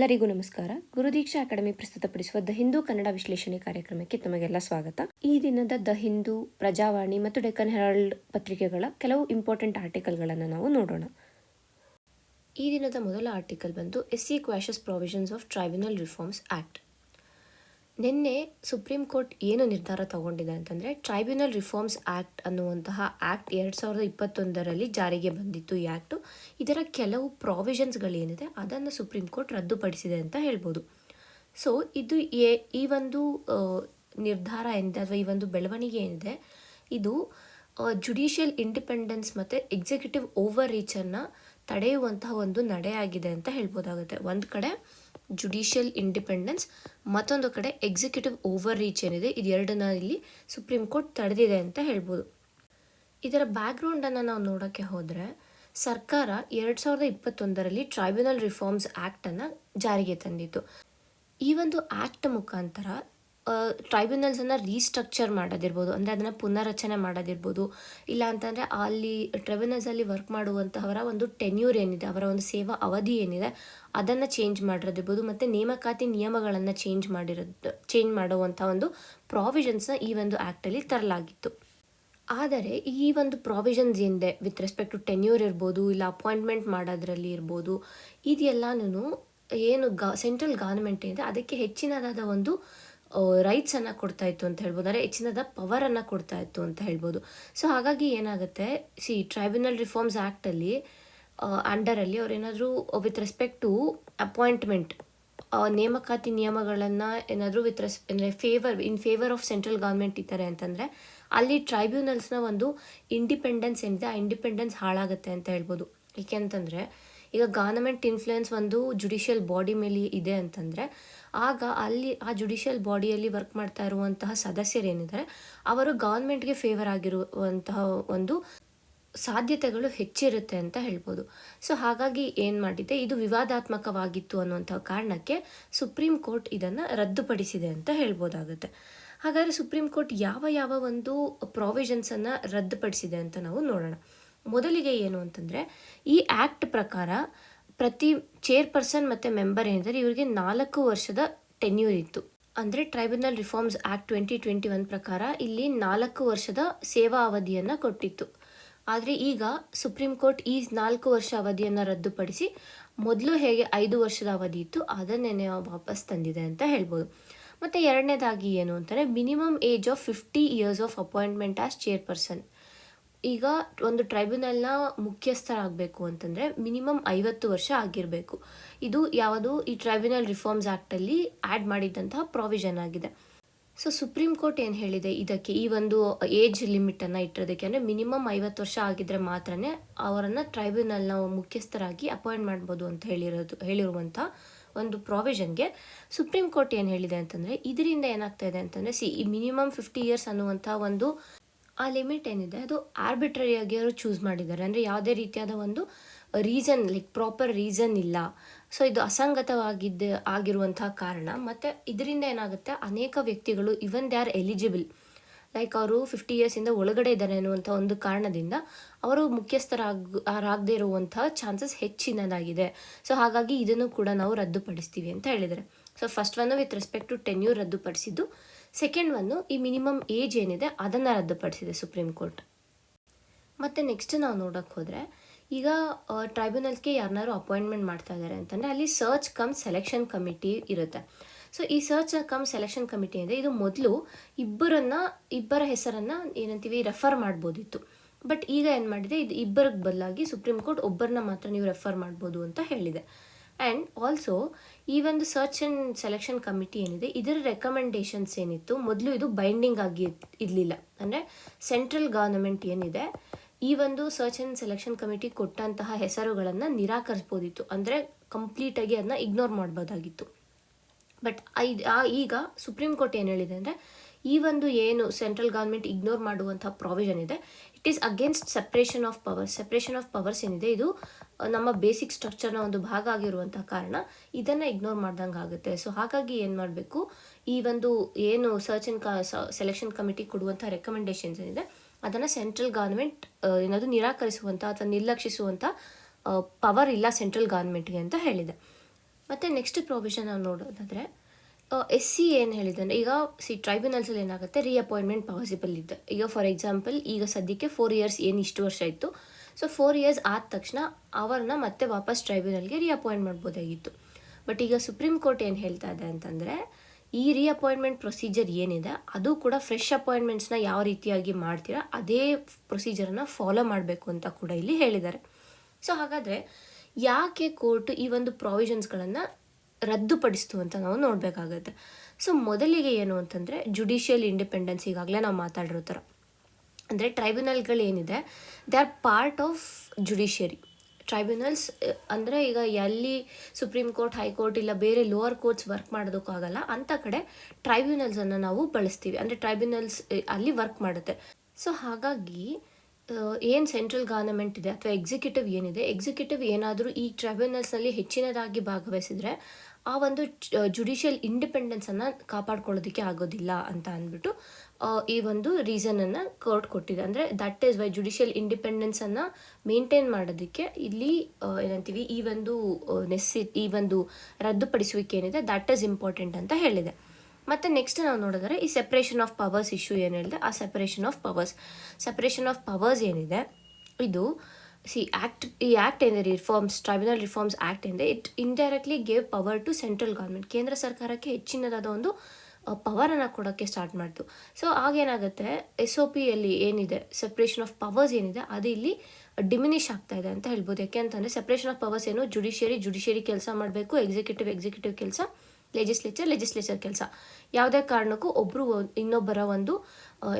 ಎಲ್ಲರಿಗೂ ನಮಸ್ಕಾರ. ಗುರುದೀಕ್ಷಾ ಅಕಾಡೆಮಿ ಪ್ರಸ್ತುತಪಡಿಸುವ ದ ಹಿಂದೂ ಕನ್ನಡ ವಿಶ್ಲೇಷಣೆ ಕಾರ್ಯಕ್ರಮಕ್ಕೆ ತಮಗೆಲ್ಲ ಸ್ವಾಗತ. ಈ ದಿನದ ದ ಹಿಂದೂ, ಪ್ರಜಾವಾಣಿ ಮತ್ತು ಡೆಕ್ಕನ್ ಹೆರಾಲ್ಡ್ ಪತ್ರಿಕೆಗಳ ಕೆಲವು ಇಂಪಾರ್ಟೆಂಟ್ ಆರ್ಟಿಕಲ್ಗಳನ್ನು ನಾವು ನೋಡೋಣ. ಈ ದಿನದ ಮೊದಲ ಆರ್ಟಿಕಲ್ ಬಂದು SC quashes provisions of tribunal reforms act. ನಿನ್ನೆ ಸುಪ್ರೀಂ ಕೋರ್ಟ್ ಏನು ನಿರ್ಧಾರ ತಗೊಂಡಿದೆ ಅಂತಂದರೆ, ಟ್ರೈಬ್ಯುನಲ್ ರಿಫಾರ್ಮ್ಸ್ ಆ್ಯಕ್ಟ್ ಅನ್ನುವಂತಹ ಆ್ಯಕ್ಟ್ 2021ರಲ್ಲಿ ಜಾರಿಗೆ ಬಂದಿತ್ತು. ಈ ಆ್ಯಕ್ಟು ಇದರ ಕೆಲವು ಪ್ರಾವಿಷನ್ಸ್ಗಳೇನಿದೆ ಅದನ್ನು ಸುಪ್ರೀಂ ಕೋರ್ಟ್ ರದ್ದುಪಡಿಸಿದೆ ಅಂತ ಹೇಳ್ಬೋದು. ಸೊ ಇದು ಈ ಒಂದು ನಿರ್ಧಾರ ಏನಿದೆ ಅಥವಾ ಈ ಒಂದು ಬೆಳವಣಿಗೆ ಏನಿದೆ ಇದು ಜುಡಿಷಿಯಲ್ ಇಂಡಿಪೆಂಡೆನ್ಸ್ ಮತ್ತು ಎಕ್ಸಿಕ್ಯೂಟಿವ್ ಓವರ್ ರೀಚನ್ನು ತಡೆಯುವಂತಹ ಒಂದು ನಡೆಯಾಗಿದೆ ಅಂತ ಹೇಳ್ಬೋದಾಗುತ್ತೆ. ಒಂದು ಕಡೆ ಜುಡಿಷಿಯಲ್ ಇಂಡಿಪೆಂಡೆನ್ಸ್, ಮತ್ತೊಂದು ಕಡೆ ಎಕ್ಸಿಕ್ಯೂಟಿವ್ ಓವರ್ ರೀಚ್ ಏನಿದೆ, ಇದೆರಡನ್ನ ಇಲ್ಲಿ ಸುಪ್ರೀಂ ಕೋರ್ಟ್ ತಡೆದಿದೆ ಅಂತ ಹೇಳ್ಬೋದು. ಇದರ ಬ್ಯಾಕ್ಗ್ರೌಂಡನ್ನು ನಾವು ನೋಡೋಕ್ಕೆ ಹೋದರೆ, ಸರ್ಕಾರ 2021ರಲ್ಲಿ ಟ್ರೈಬ್ಯುನಲ್ ರಿಫಾರ್ಮ್ಸ್ ಆ್ಯಕ್ಟನ್ನು ಜಾರಿಗೆ ತಂದಿತ್ತು. ಈ ಒಂದು ಆ್ಯಕ್ಟ್ ಮುಖಾಂತರ ಟ್ರೈಬ್ಯುನಲ್ಸನ್ನು ರೀಸ್ಟ್ರಕ್ಚರ್ ಮಾಡೋದಿರ್ಬೋದು, ಅಂದರೆ ಅದನ್ನು ಪುನರ್ರಚನೆ ಮಾಡೋದಿರ್ಬೋದು, ಇಲ್ಲ ಅಂತಂದರೆ ಅಲ್ಲಿ ಟ್ರೈಬ್ಯುನಲ್ಸಲ್ಲಿ ವರ್ಕ್ ಮಾಡುವಂತಹವರ ಒಂದು ಟೆನ್ಯೂರ್ ಏನಿದೆ, ಅವರ ಒಂದು ಸೇವಾ ಅವಧಿ ಏನಿದೆ ಅದನ್ನು ಚೇಂಜ್ ಮಾಡಿರೋದಿರ್ಬೋದು, ಮತ್ತು ನೇಮಕಾತಿ ನಿಯಮಗಳನ್ನು ಚೇಂಜ್ ಮಾಡುವಂಥ ಒಂದು ಪ್ರಾವಿಷನ್ಸ್ನ ಈ ಒಂದು ಆ್ಯಕ್ಟಲ್ಲಿ ತರಲಾಗಿತ್ತು. ಆದರೆ ಈ ಒಂದು ಪ್ರಾವಿಷನ್ಸ್ ಏನಿದೆ ವಿತ್ ರೆಸ್ಪೆಕ್ಟ್ ಟು ಟೆನ್ಯೂರ್ ಇರ್ಬೋದು, ಇಲ್ಲ ಅಪಾಯಿಂಟ್ಮೆಂಟ್ ಮಾಡೋದ್ರಲ್ಲಿ ಇರ್ಬೋದು, ಇದೆಲ್ಲನೂ ಏನು ಸೆಂಟ್ರಲ್ ಗೌರ್ಮೆಂಟ್ ಏನಿದೆ ಅದಕ್ಕೆ ಹೆಚ್ಚಿನದಾದ ಒಂದು ರೈಟ್ಸನ್ನು ಕೊಡ್ತಾ ಇತ್ತು ಅಂತ ಹೇಳ್ಬೋದು, ಅಂದರೆ ಹೆಚ್ಚಿನದ ಪವರನ್ನು ಕೊಡ್ತಾ ಇತ್ತು ಅಂತ ಹೇಳ್ಬೋದು. ಸೊ ಹಾಗಾಗಿ ಏನಾಗುತ್ತೆ, ಟ್ರೈಬ್ಯುನಲ್ ರಿಫಾರ್ಮ್ಸ್ ಆ್ಯಕ್ಟಲ್ಲಿ ಅಂಡರಲ್ಲಿ ಅವರೇನಾದರೂ ವಿತ್ ರೆಸ್ಪೆಕ್ಟ್ ಟು ಅಪಾಯಿಂಟ್ಮೆಂಟ್ ನೇಮಕಾತಿ ನಿಯಮಗಳನ್ನು ಏನಾದರೂ ಅಂದರೆ in favour of central government ಇದ್ದಾರೆ ಅಂತಂದರೆ ಅಲ್ಲಿ ಟ್ರೈಬ್ಯುನಲ್ಸ್ನ ಒಂದು ಇಂಡಿಪೆಂಡೆನ್ಸ್ ಏನಿದೆ ಆ ಇಂಡಿಪೆಂಡೆನ್ಸ್ ಹಾಳಾಗುತ್ತೆ ಅಂತ ಹೇಳ್ಬೋದು. ಏಕೆಂತಂದರೆ ಈಗ ಗವರ್ನಮೆಂಟ್ ಇನ್ಫ್ಲುಯೆನ್ಸ್ ಒಂದು ಜುಡಿಷಿಯಲ್ ಬಾಡಿ ಮೇಲೆ ಇದೆ ಅಂತಂದರೆ ಆಗ ಅಲ್ಲಿ ಆ ಜುಡಿಷಿಯಲ್ ಬಾಡಿಯಲ್ಲಿ ವರ್ಕ್ ಮಾಡ್ತಾ ಇರುವಂತಹ ಸದಸ್ಯರೇನಿದ್ದಾರೆ ಅವರು ಗವರ್ಮೆಂಟ್ಗೆ ಫೇವರ್ ಆಗಿರುವಂತಹ ಒಂದು ಸಾಧ್ಯತೆಗಳು ಹೆಚ್ಚಿರುತ್ತೆ ಅಂತ ಹೇಳ್ಬೋದು. ಸೊ ಹಾಗಾಗಿ ಏನು ಮಾಡಿದೆ, ಇದು ವಿವಾದಾತ್ಮಕವಾಗಿತ್ತು ಅನ್ನುವಂಥ ಕಾರಣಕ್ಕೆ ಸುಪ್ರೀಂ ಕೋರ್ಟ್ ಇದನ್ನು ರದ್ದುಪಡಿಸಿದೆ ಅಂತ ಹೇಳ್ಬೋದಾಗುತ್ತೆ. ಹಾಗಾದರೆ ಸುಪ್ರೀಂ ಕೋರ್ಟ್ ಯಾವ ಒಂದು ಪ್ರಾವಿಷನ್ಸನ್ನು ರದ್ದುಪಡಿಸಿದೆ ಅಂತ ನಾವು ನೋಡೋಣ. ಮೊದಲಿಗೆ ಏನು ಅಂತಂದರೆ, ಈ ಆ್ಯಕ್ಟ್ ಪ್ರಕಾರ ಪ್ರತಿ ಚೇರ್ಪರ್ಸನ್ ಮತ್ತು ಮೆಂಬರ್ ಏನಿದ್ದಾರೆ ಇವರಿಗೆ 4 ವರ್ಷದ ಟೆನ್ಯೂರ್ ಇತ್ತು. ಅಂದರೆ ಟ್ರೈಬ್ಯುನಲ್ ರಿಫಾರ್ಮ್ಸ್ ಆ್ಯಕ್ಟ್ 2021 ಪ್ರಕಾರ ಇಲ್ಲಿ 4 ವರ್ಷದ ಸೇವಾ ಅವಧಿಯನ್ನು ಕೊಟ್ಟಿತ್ತು. ಆದರೆ ಈಗ ಸುಪ್ರೀಂ ಕೋರ್ಟ್ ಈ 4 ವರ್ಷ ಅವಧಿಯನ್ನು ರದ್ದುಪಡಿಸಿ ಮೊದಲು ಹೇಗೆ 5 ವರ್ಷದ ಅವಧಿ ಇತ್ತು ಅದನ್ನೇ ವಾಪಸ್ ತಂದಿದೆ ಅಂತ ಹೇಳ್ಬೋದು. ಮತ್ತು ಎರಡನೇದಾಗಿ ಏನು ಅಂತಂದರೆ, minimum age of 50 years of appointment as chairperson. ಈಗ ಒಂದು ಟ್ರೈಬ್ಯುನಲ್ನ ಮುಖ್ಯಸ್ಥರಾಗಬೇಕು ಅಂತಂದರೆ ಮಿನಿಮಮ್ 50 ವರ್ಷ ಆಗಿರಬೇಕು. ಇದು ಈ ಟ್ರೈಬ್ಯುನಲ್ ರಿಫಾರ್ಮ್ಸ್ ಆ್ಯಕ್ಟಲ್ಲಿ ಆ್ಯಡ್ ಮಾಡಿದ್ದಂತಹ ಪ್ರಾವಿಷನ್ ಆಗಿದೆ. ಸೊ ಸುಪ್ರೀಂ ಕೋರ್ಟ್ ಏನು ಹೇಳಿದೆ, ಇದಕ್ಕೆ ಈ ಒಂದು ಏಜ್ ಲಿಮಿಟನ್ನು ಇಟ್ಟಿರೋದಕ್ಕೆ, ಅಂದರೆ ಮಿನಿಮಮ್ 50 ವರ್ಷ ಆಗಿದ್ದರೆ ಮಾತ್ರ ಅವರನ್ನು ಟ್ರೈಬ್ಯುನಲ್ನ ಮುಖ್ಯಸ್ಥರಾಗಿ ಅಪಾಯಿಂಟ್ ಮಾಡ್ಬೋದು ಅಂತ ಹೇಳಿರುವಂಥ ಒಂದು ಪ್ರಾವಿಷನ್ಗೆ ಸುಪ್ರೀಂ ಕೋರ್ಟ್ ಏನು ಹೇಳಿದೆ ಅಂತಂದರೆ, ಇದರಿಂದ ಏನಾಗ್ತಾ ಇದೆ ಅಂತಂದರೆ, ಈ ಮಿನಿಮಮ್ 50 years ಅನ್ನುವಂಥ ಒಂದು ಆ ಲಿಮಿಟ್ ಏನಿದೆ ಅದು ಆರ್ಬಿಟ್ರರಿಯಾಗಿ ಅವರು ಚೂಸ್ ಮಾಡಿದ್ದಾರೆ. ಅಂದರೆ ಯಾವುದೇ ರೀತಿಯಾದ ಒಂದು ರೀಸನ್, ಪ್ರಾಪರ್ ರೀಸನ್ ಇಲ್ಲ. ಸೊ ಇದು ಆಗಿರುವಂತಹ ಕಾರಣ. ಮತ್ತು ಇದರಿಂದ ಏನಾಗುತ್ತೆ, ಅನೇಕ ವ್ಯಕ್ತಿಗಳು ಇವನ್ ದೇ ಆರ್ ಎಲಿಜಿಬಲ್, ಅವರು 50 years ಒಳಗಡೆ ಇದ್ದಾರೆ ಅನ್ನುವಂಥ ಒಂದು ಕಾರಣದಿಂದ ಅವರು ಮುಖ್ಯಸ್ಥರಾಗದೇ ಇರುವಂತಹ ಚಾನ್ಸಸ್ ಹೆಚ್ಚಿನದಾಗಿದೆ. ಸೊ ಹಾಗಾಗಿ ಇದನ್ನು ಕೂಡ ನಾವು ರದ್ದುಪಡಿಸ್ತೀವಿ ಅಂತ ಹೇಳಿದ್ದಾರೆ. So first one with respect to tenure ರದ್ದುಪಡಿಸಿದ್ದು, ಸೆಕೆಂಡ್ ಒನ್ನು ಈ ಮಿನಿಮಮ್ ಏಜ್ ಏನಿದೆ ಅದನ್ನು ರದ್ದುಪಡಿಸಿದೆ ಸುಪ್ರೀಂ ಕೋರ್ಟ್. ಮತ್ತು ನೆಕ್ಸ್ಟ್ ನಾವು ನೋಡೋಕ್ಕೆ ಹೋದರೆ, ಈಗ ಟ್ರೈಬ್ಯುನಲ್ಸ್ಗೆ ಯಾರನ್ನಾರು ಅಪಾಯಿಂಟ್ಮೆಂಟ್ ಮಾಡ್ತಾ ಇದ್ದಾರೆ ಅಂತಂದರೆ ಅಲ್ಲಿ ಸರ್ಚ್ ಕಮ್ ಸೆಲೆಕ್ಷನ್ ಕಮಿಟಿ ಇರುತ್ತೆ. ಸೊ ಈ ಸರ್ಚ್ ಕಮ್ ಸೆಲೆಕ್ಷನ್ ಕಮಿಟಿ ಅಂದರೆ ಇದು ಮೊದಲು ಇಬ್ಬರ ಹೆಸರನ್ನು ಏನಂತೀವಿ ರೆಫರ್ ಮಾಡ್ಬೋದಿತ್ತು. ಬಟ್ ಈಗ ಏನು ಮಾಡಿದೆ, ಇದು ಇಬ್ಬರಿಗೆ ಬದಲಾಗಿ ಸುಪ್ರೀಂ ಕೋರ್ಟ್ ಒಬ್ಬರನ್ನ ಮಾತ್ರ ನೀವು ರೆಫರ್ ಮಾಡ್ಬೋದು ಅಂತ ಹೇಳಿದೆ. ಆ್ಯಂಡ್ ಆಲ್ಸೋ ಈ ಒಂದು ಸರ್ಚ್ ಆ್ಯಂಡ್ ಸೆಲೆಕ್ಷನ್ ಕಮಿಟಿ ಏನಿದೆ ಇದರ ರೆಕಮೆಂಡೇಷನ್ಸ್ ಏನಿತ್ತು, ಮೊದಲು ಇದು ಬೈಂಡಿಂಗ್ ಆಗಿ ಇರಲಿಲ್ಲ. ಅಂದರೆ ಸೆಂಟ್ರಲ್ ಗವರ್ನಮೆಂಟ್ ಏನಿದೆ ಈ ಒಂದು ಸರ್ಚ್ ಆ್ಯಂಡ್ ಸೆಲೆಕ್ಷನ್ ಕಮಿಟಿ ಕೊಟ್ಟಂತಹ ಹೆಸರುಗಳನ್ನು ನಿರಾಕರಿಸ್ಬೋದಿತ್ತು, ಅಂದರೆ ಕಂಪ್ಲೀಟಾಗಿ ಅದನ್ನ ಇಗ್ನೋರ್ ಮಾಡ್ಬೋದಾಗಿತ್ತು. ಬಟ್ ಈಗ ಸುಪ್ರೀಂ ಕೋರ್ಟ್ ಏನು ಹೇಳಿದೆ ಅಂದರೆ, ಈ ಒಂದು ಏನು ಸೆಂಟ್ರಲ್ ಗವರ್ಮೆಂಟ್ ಇಗ್ನೋರ್ ಮಾಡುವಂಥ ಪ್ರಾವಿಷನ್ ಇದೆ, it is against separation of powers ಏನಿದೆ ಇದು ನಮ್ಮ ಬೇಸಿಕ್ ಸ್ಟ್ರಕ್ಚರ್ನ ಒಂದು ಭಾಗ ಆಗಿರುವಂಥ ಕಾರಣ ಇದನ್ನು ಇಗ್ನೋರ್ ಮಾಡ್ದಂಗೆ ಆಗುತ್ತೆ. ಸೊ ಹಾಗಾಗಿ ಏನು ಮಾಡಬೇಕು, ಈ ಒಂದು ಏನು ಸರ್ಚ್ ಆ್ಯಂಡ್ ಸೆಲೆಕ್ಷನ್ ಕಮಿಟಿ ಕೊಡುವಂಥ ರೆಕಮೆಂಡೇಷನ್ಸ್ ಏನಿದೆ ಅದನ್ನು ಸೆಂಟ್ರಲ್ ಗವರ್ಮೆಂಟ್ ಏನಾದರೂ ನಿರಾಕರಿಸುವಂಥ ಅಥವಾ ನಿರ್ಲಕ್ಷಿಸುವಂಥ ಪವರ್ ಇಲ್ಲ ಸೆಂಟ್ರಲ್ ಗವರ್ಮೆಂಟ್ಗೆ ಅಂತ ಹೇಳಿದೆ. ಮತ್ತು ನೆಕ್ಸ್ಟ್ ಪ್ರೊವಿಷನ್ ನಾವು ನೋಡೋದಾದರೆ SC ಏನು ಹೇಳಿದ್ದಾನೆ, ಈಗ ಟ್ರೈಬ್ಯುನಲ್ಸಲ್ಲಿ ಏನಾಗುತ್ತೆ, ರೀಅಪಾಯಿಂಟ್ಮೆಂಟ್ ಪಾಸಿಬಲ್ ಇದೆ. ಈಗ ಫಾರ್ ಎಕ್ಸಾಂಪಲ್ ಈಗ ಸದ್ಯಕ್ಕೆ 4 ಇಯರ್ಸ್ ಏನು ಇಷ್ಟು ವರ್ಷ ಇತ್ತು, ಸೊ 4 ಇಯರ್ಸ್ ಆದ ತಕ್ಷಣ ಅವ್ರನ್ನ ಮತ್ತೆ ವಾಪಸ್ ಟ್ರೈಬ್ಯುನಲ್ಗೆ ರೀಅಪಾಯಿಂಟ್ ಮಾಡ್ಬೋದಾಗಿತ್ತು. ಬಟ್ ಈಗ ಸುಪ್ರೀಂ ಕೋರ್ಟ್ ಏನು ಹೇಳ್ತಾ ಇದೆ ಅಂತಂದರೆ, ಈ ರೀಅಪಾಯಿಂಟ್ಮೆಂಟ್ ಪ್ರೊಸೀಜರ್ ಏನಿದೆ ಅದು ಕೂಡ ಫ್ರೆಶ್ ಅಪಾಯಿಂಟ್ಮೆಂಟ್ಸ್ನ ಯಾವ ರೀತಿಯಾಗಿ ಮಾಡ್ತೀರಾ ಅದೇ ಪ್ರೊಸೀಜರನ್ನು ಫಾಲೋ ಮಾಡಬೇಕು ಅಂತ ಕೂಡ ಇಲ್ಲಿ ಹೇಳಿದ್ದಾರೆ. ಸೊ ಹಾಗಾದರೆ ಯಾಕೆ ಕೋರ್ಟ್ ಈ ಒಂದು ಪ್ರಾವಿಷನ್ಸ್ಗಳನ್ನು ರದ್ದುಪಡಿಸ್ತು ಅಂತ ನಾವು ನೋಡಬೇಕಾಗುತ್ತೆ. ಸೊ ಮೊದಲಿಗೆ ಏನು ಅಂತಂದರೆ, ಜುಡಿಷಿಯಲ್ ಇಂಡಿಪೆಂಡೆನ್ಸ್, ಈಗಾಗಲೇ ನಾವು ಮಾತಾಡಿರೋ ಥರ, ಅಂದರೆ ಟ್ರೈಬ್ಯುನಲ್ಗಳೇನಿದೆ they are part of judiciary. Tribunals ಅಂದರೆ ಈಗ ಎಲ್ಲಿ ಸುಪ್ರೀಂ ಕೋರ್ಟ್, ಹೈಕೋರ್ಟ್ ಇಲ್ಲ ಬೇರೆ ಲೋವರ್ ಕೋರ್ಟ್ಸ್ ವರ್ಕ್ ಮಾಡೋದಕ್ಕಾಗಲ್ಲ ಅಂಥ ಕಡೆ ಟ್ರೈಬ್ಯುನಲ್ಸನ್ನು ನಾವು ಬಳಸ್ತೀವಿ. ಅಂದರೆ ಟ್ರೈಬ್ಯುನಲ್ಸ್ ಅಲ್ಲಿ ವರ್ಕ್ ಮಾಡುತ್ತೆ. ಸೊ ಹಾಗಾಗಿ ಏನು ಸೆಂಟ್ರಲ್ ಗವರ್ನಮೆಂಟ್ ಇದೆ ಅಥವಾ ಎಕ್ಸಿಕ್ಯೂಟಿವ್ ಏನಿದೆ, ಎಕ್ಸಿಕ್ಯೂಟಿವ್ ಏನಾದರೂ ಈ ಟ್ರೈಬ್ಯುನಲ್ಸ್ನಲ್ಲಿ ಹೆಚ್ಚಿನದಾಗಿ ಭಾಗವಹಿಸಿದರೆ ಆ ಒಂದು ಜುಡಿಷಿಯಲ್ ಇಂಡಿಪೆಂಡೆನ್ಸನ್ನು ಕಾಪಾಡ್ಕೊಳ್ಳೋದಕ್ಕೆ ಆಗೋದಿಲ್ಲ ಅಂತ ಅಂದ್ಬಿಟ್ಟು ಈ ಒಂದು ರೀಸನನ್ನು ಕೋರ್ಟ್ ಕೊಟ್ಟಿದೆ. ಅಂದರೆ ದಟ್ ಈಸ್ ವೈ ಜುಡಿಷಿಯಲ್ ಇಂಡಿಪೆಂಡೆನ್ಸನ್ನು ಮೇಂಟೈನ್ ಮಾಡೋದಕ್ಕೆ ಇಲ್ಲಿ ಏನಂತೀವಿ, ಈ ಒಂದು ರದ್ದುಪಡಿಸುವಿಕೆ ಏನಿದೆ ದಟ್ ಈಸ್ ಇಂಪಾರ್ಟೆಂಟ್ ಅಂತ ಹೇಳಿದೆ. ಮತ್ತು ನೆಕ್ಸ್ಟ್ ನಾವು ನೋಡಿದರೆ ಈ ಸೆಪ್ರೇಷನ್ ಆಫ್ ಪವರ್ಸ್ ಇಶ್ಯೂ ಏನು ಹೇಳಿದೆ, ಆ ಸೆಪ್ರೇಷನ್ ಆಫ್ ಪವರ್ಸ್ ಏನಿದೆ ಇದು ಈ ಆ್ಯಕ್ಟ್ ಏನಿದೆ, ಟ್ರೈಬ್ಯುನಲ್ ರಿಫಾರ್ಮ್ಸ್ ಆ್ಯಕ್ಟ್ ಏನಿದೆ, it indirectly gave power to central government. ಕೇಂದ್ರ ಸರ್ಕಾರಕ್ಕೆ ಹೆಚ್ಚಿನದಾದ ಒಂದು ಪವರನ್ನು ಕೊಡೋಕ್ಕೆ ಸ್ಟಾರ್ಟ್ ಮಾಡ್ತು. ಸೊ ಆಗೇನಾಗುತ್ತೆ, SOP ಯಲ್ಲಿ ಏನಿದೆ ಸೆಪ್ರೇಷನ್ ಆಫ್ ಪವರ್ಸ್ ಏನಿದೆ ಅದು ಇಲ್ಲಿ ಡಿಮಿನಿಷ್ ಆಗ್ತಾ ಇದೆ ಅಂತ ಹೇಳ್ಬೋದು. ಯಾಕೆ ಅಂತಂದರೆ ಸೆಪ್ರೇಷನ್ ಆಫ್ ಪವರ್ಸ್ ಏನು, ಜುಡಿಷಿಯರಿ ಕೆಲಸ ಮಾಡಬೇಕು, ಎಕ್ಸಿಕ್ಯೂಟಿವ್ ಕೆಲಸ, ಲೆಜಿಸ್ಲೇಚರ್ ಕೆಲಸ. ಯಾವುದೇ ಕಾರಣಕ್ಕೂ ಒಬ್ಬರು ಇನ್ನೊಬ್ಬರ ಒಂದು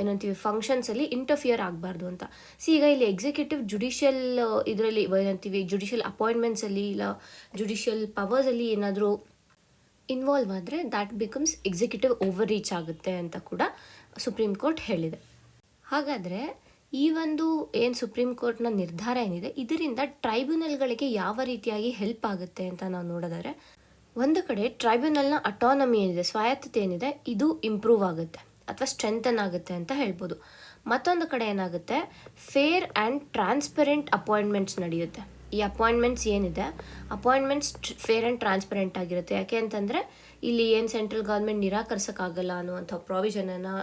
ಏನಂತೀವಿ ಫಂಕ್ಷನ್ಸಲ್ಲಿ ಇಂಟರ್ಫಿಯರ್ ಆಗಬಾರ್ದು ಅಂತ. ಈಗ ಇಲ್ಲಿ ಎಕ್ಸಿಕ್ಯೂಟಿವ್ ಜುಡಿಷಿಯಲ್ ಇದರಲ್ಲಿ ಏನಂತೀವಿ ಜುಡಿಷಿಯಲ್ ಅಪಾಯಿಂಟ್ಮೆಂಟ್ಸಲ್ಲಿ ಇಲ್ಲ ಜುಡಿಷಿಯಲ್ ಪವರ್ಸಲ್ಲಿ ಏನಾದರೂ ಇನ್ವಾಲ್ವ್ ಆದರೆ that becomes executive over reach ಆಗುತ್ತೆ ಅಂತ ಕೂಡ ಸುಪ್ರೀಂ ಕೋರ್ಟ್ ಹೇಳಿದೆ. ಹಾಗಾದರೆ ಈ ಒಂದು ಏನು ಸುಪ್ರೀಂ ಕೋರ್ಟ್ನ ನಿರ್ಧಾರ ಏನಿದೆ ಇದರಿಂದ ಟ್ರೈಬ್ಯುನಲ್ಗಳಿಗೆ ಯಾವ ರೀತಿಯಾಗಿ ಹೆಲ್ಪ್ ಆಗುತ್ತೆ ಅಂತ ನಾವು ನೋಡಿದರೆ, ಒಂದು ಕಡೆ ಟ್ರೈಬ್ಯುನಲ್ನ ಅಟಾನಮಿ ಏನಿದೆ, ಸ್ವಾಯತ್ತತೆ ಏನಿದೆ, ಇದು ಇಂಪ್ರೂವ್ ಆಗುತ್ತೆ ಅಥವಾ ಸ್ಟ್ರೆಂಥನ್ ಆಗುತ್ತೆ ಅಂತ ಹೇಳ್ಬೋದು. ಮತ್ತೊಂದು ಕಡೆ ಏನಾಗುತ್ತೆ, ಫೇರ್ ಆ್ಯಂಡ್ ಟ್ರಾನ್ಸ್ಪರೆಂಟ್ ಅಪಾಯಿಂಟ್ಮೆಂಟ್ಸ್ ನಡೆಯುತ್ತೆ. ಈ ಅಪಾಯಿಂಟ್ಮೆಂಟ್ಸ್ ಏನಿದೆ, ಫೇರ್ ಆ್ಯಂಡ್ ಟ್ರಾನ್ಸ್ಪರೆಂಟ್ ಆಗಿರುತ್ತೆ. ಯಾಕೆ ಅಂತಂದರೆ ಇಲ್ಲಿ ಏನು ಸೆಂಟ್ರಲ್ ಗೌರ್ಮೆಂಟ್ ನಿರಾಕರಿಸೋಕ್ಕಾಗಲ್ಲ ಅನ್ನುವಂಥ ಪ್ರಾವಿಷನನ್ನು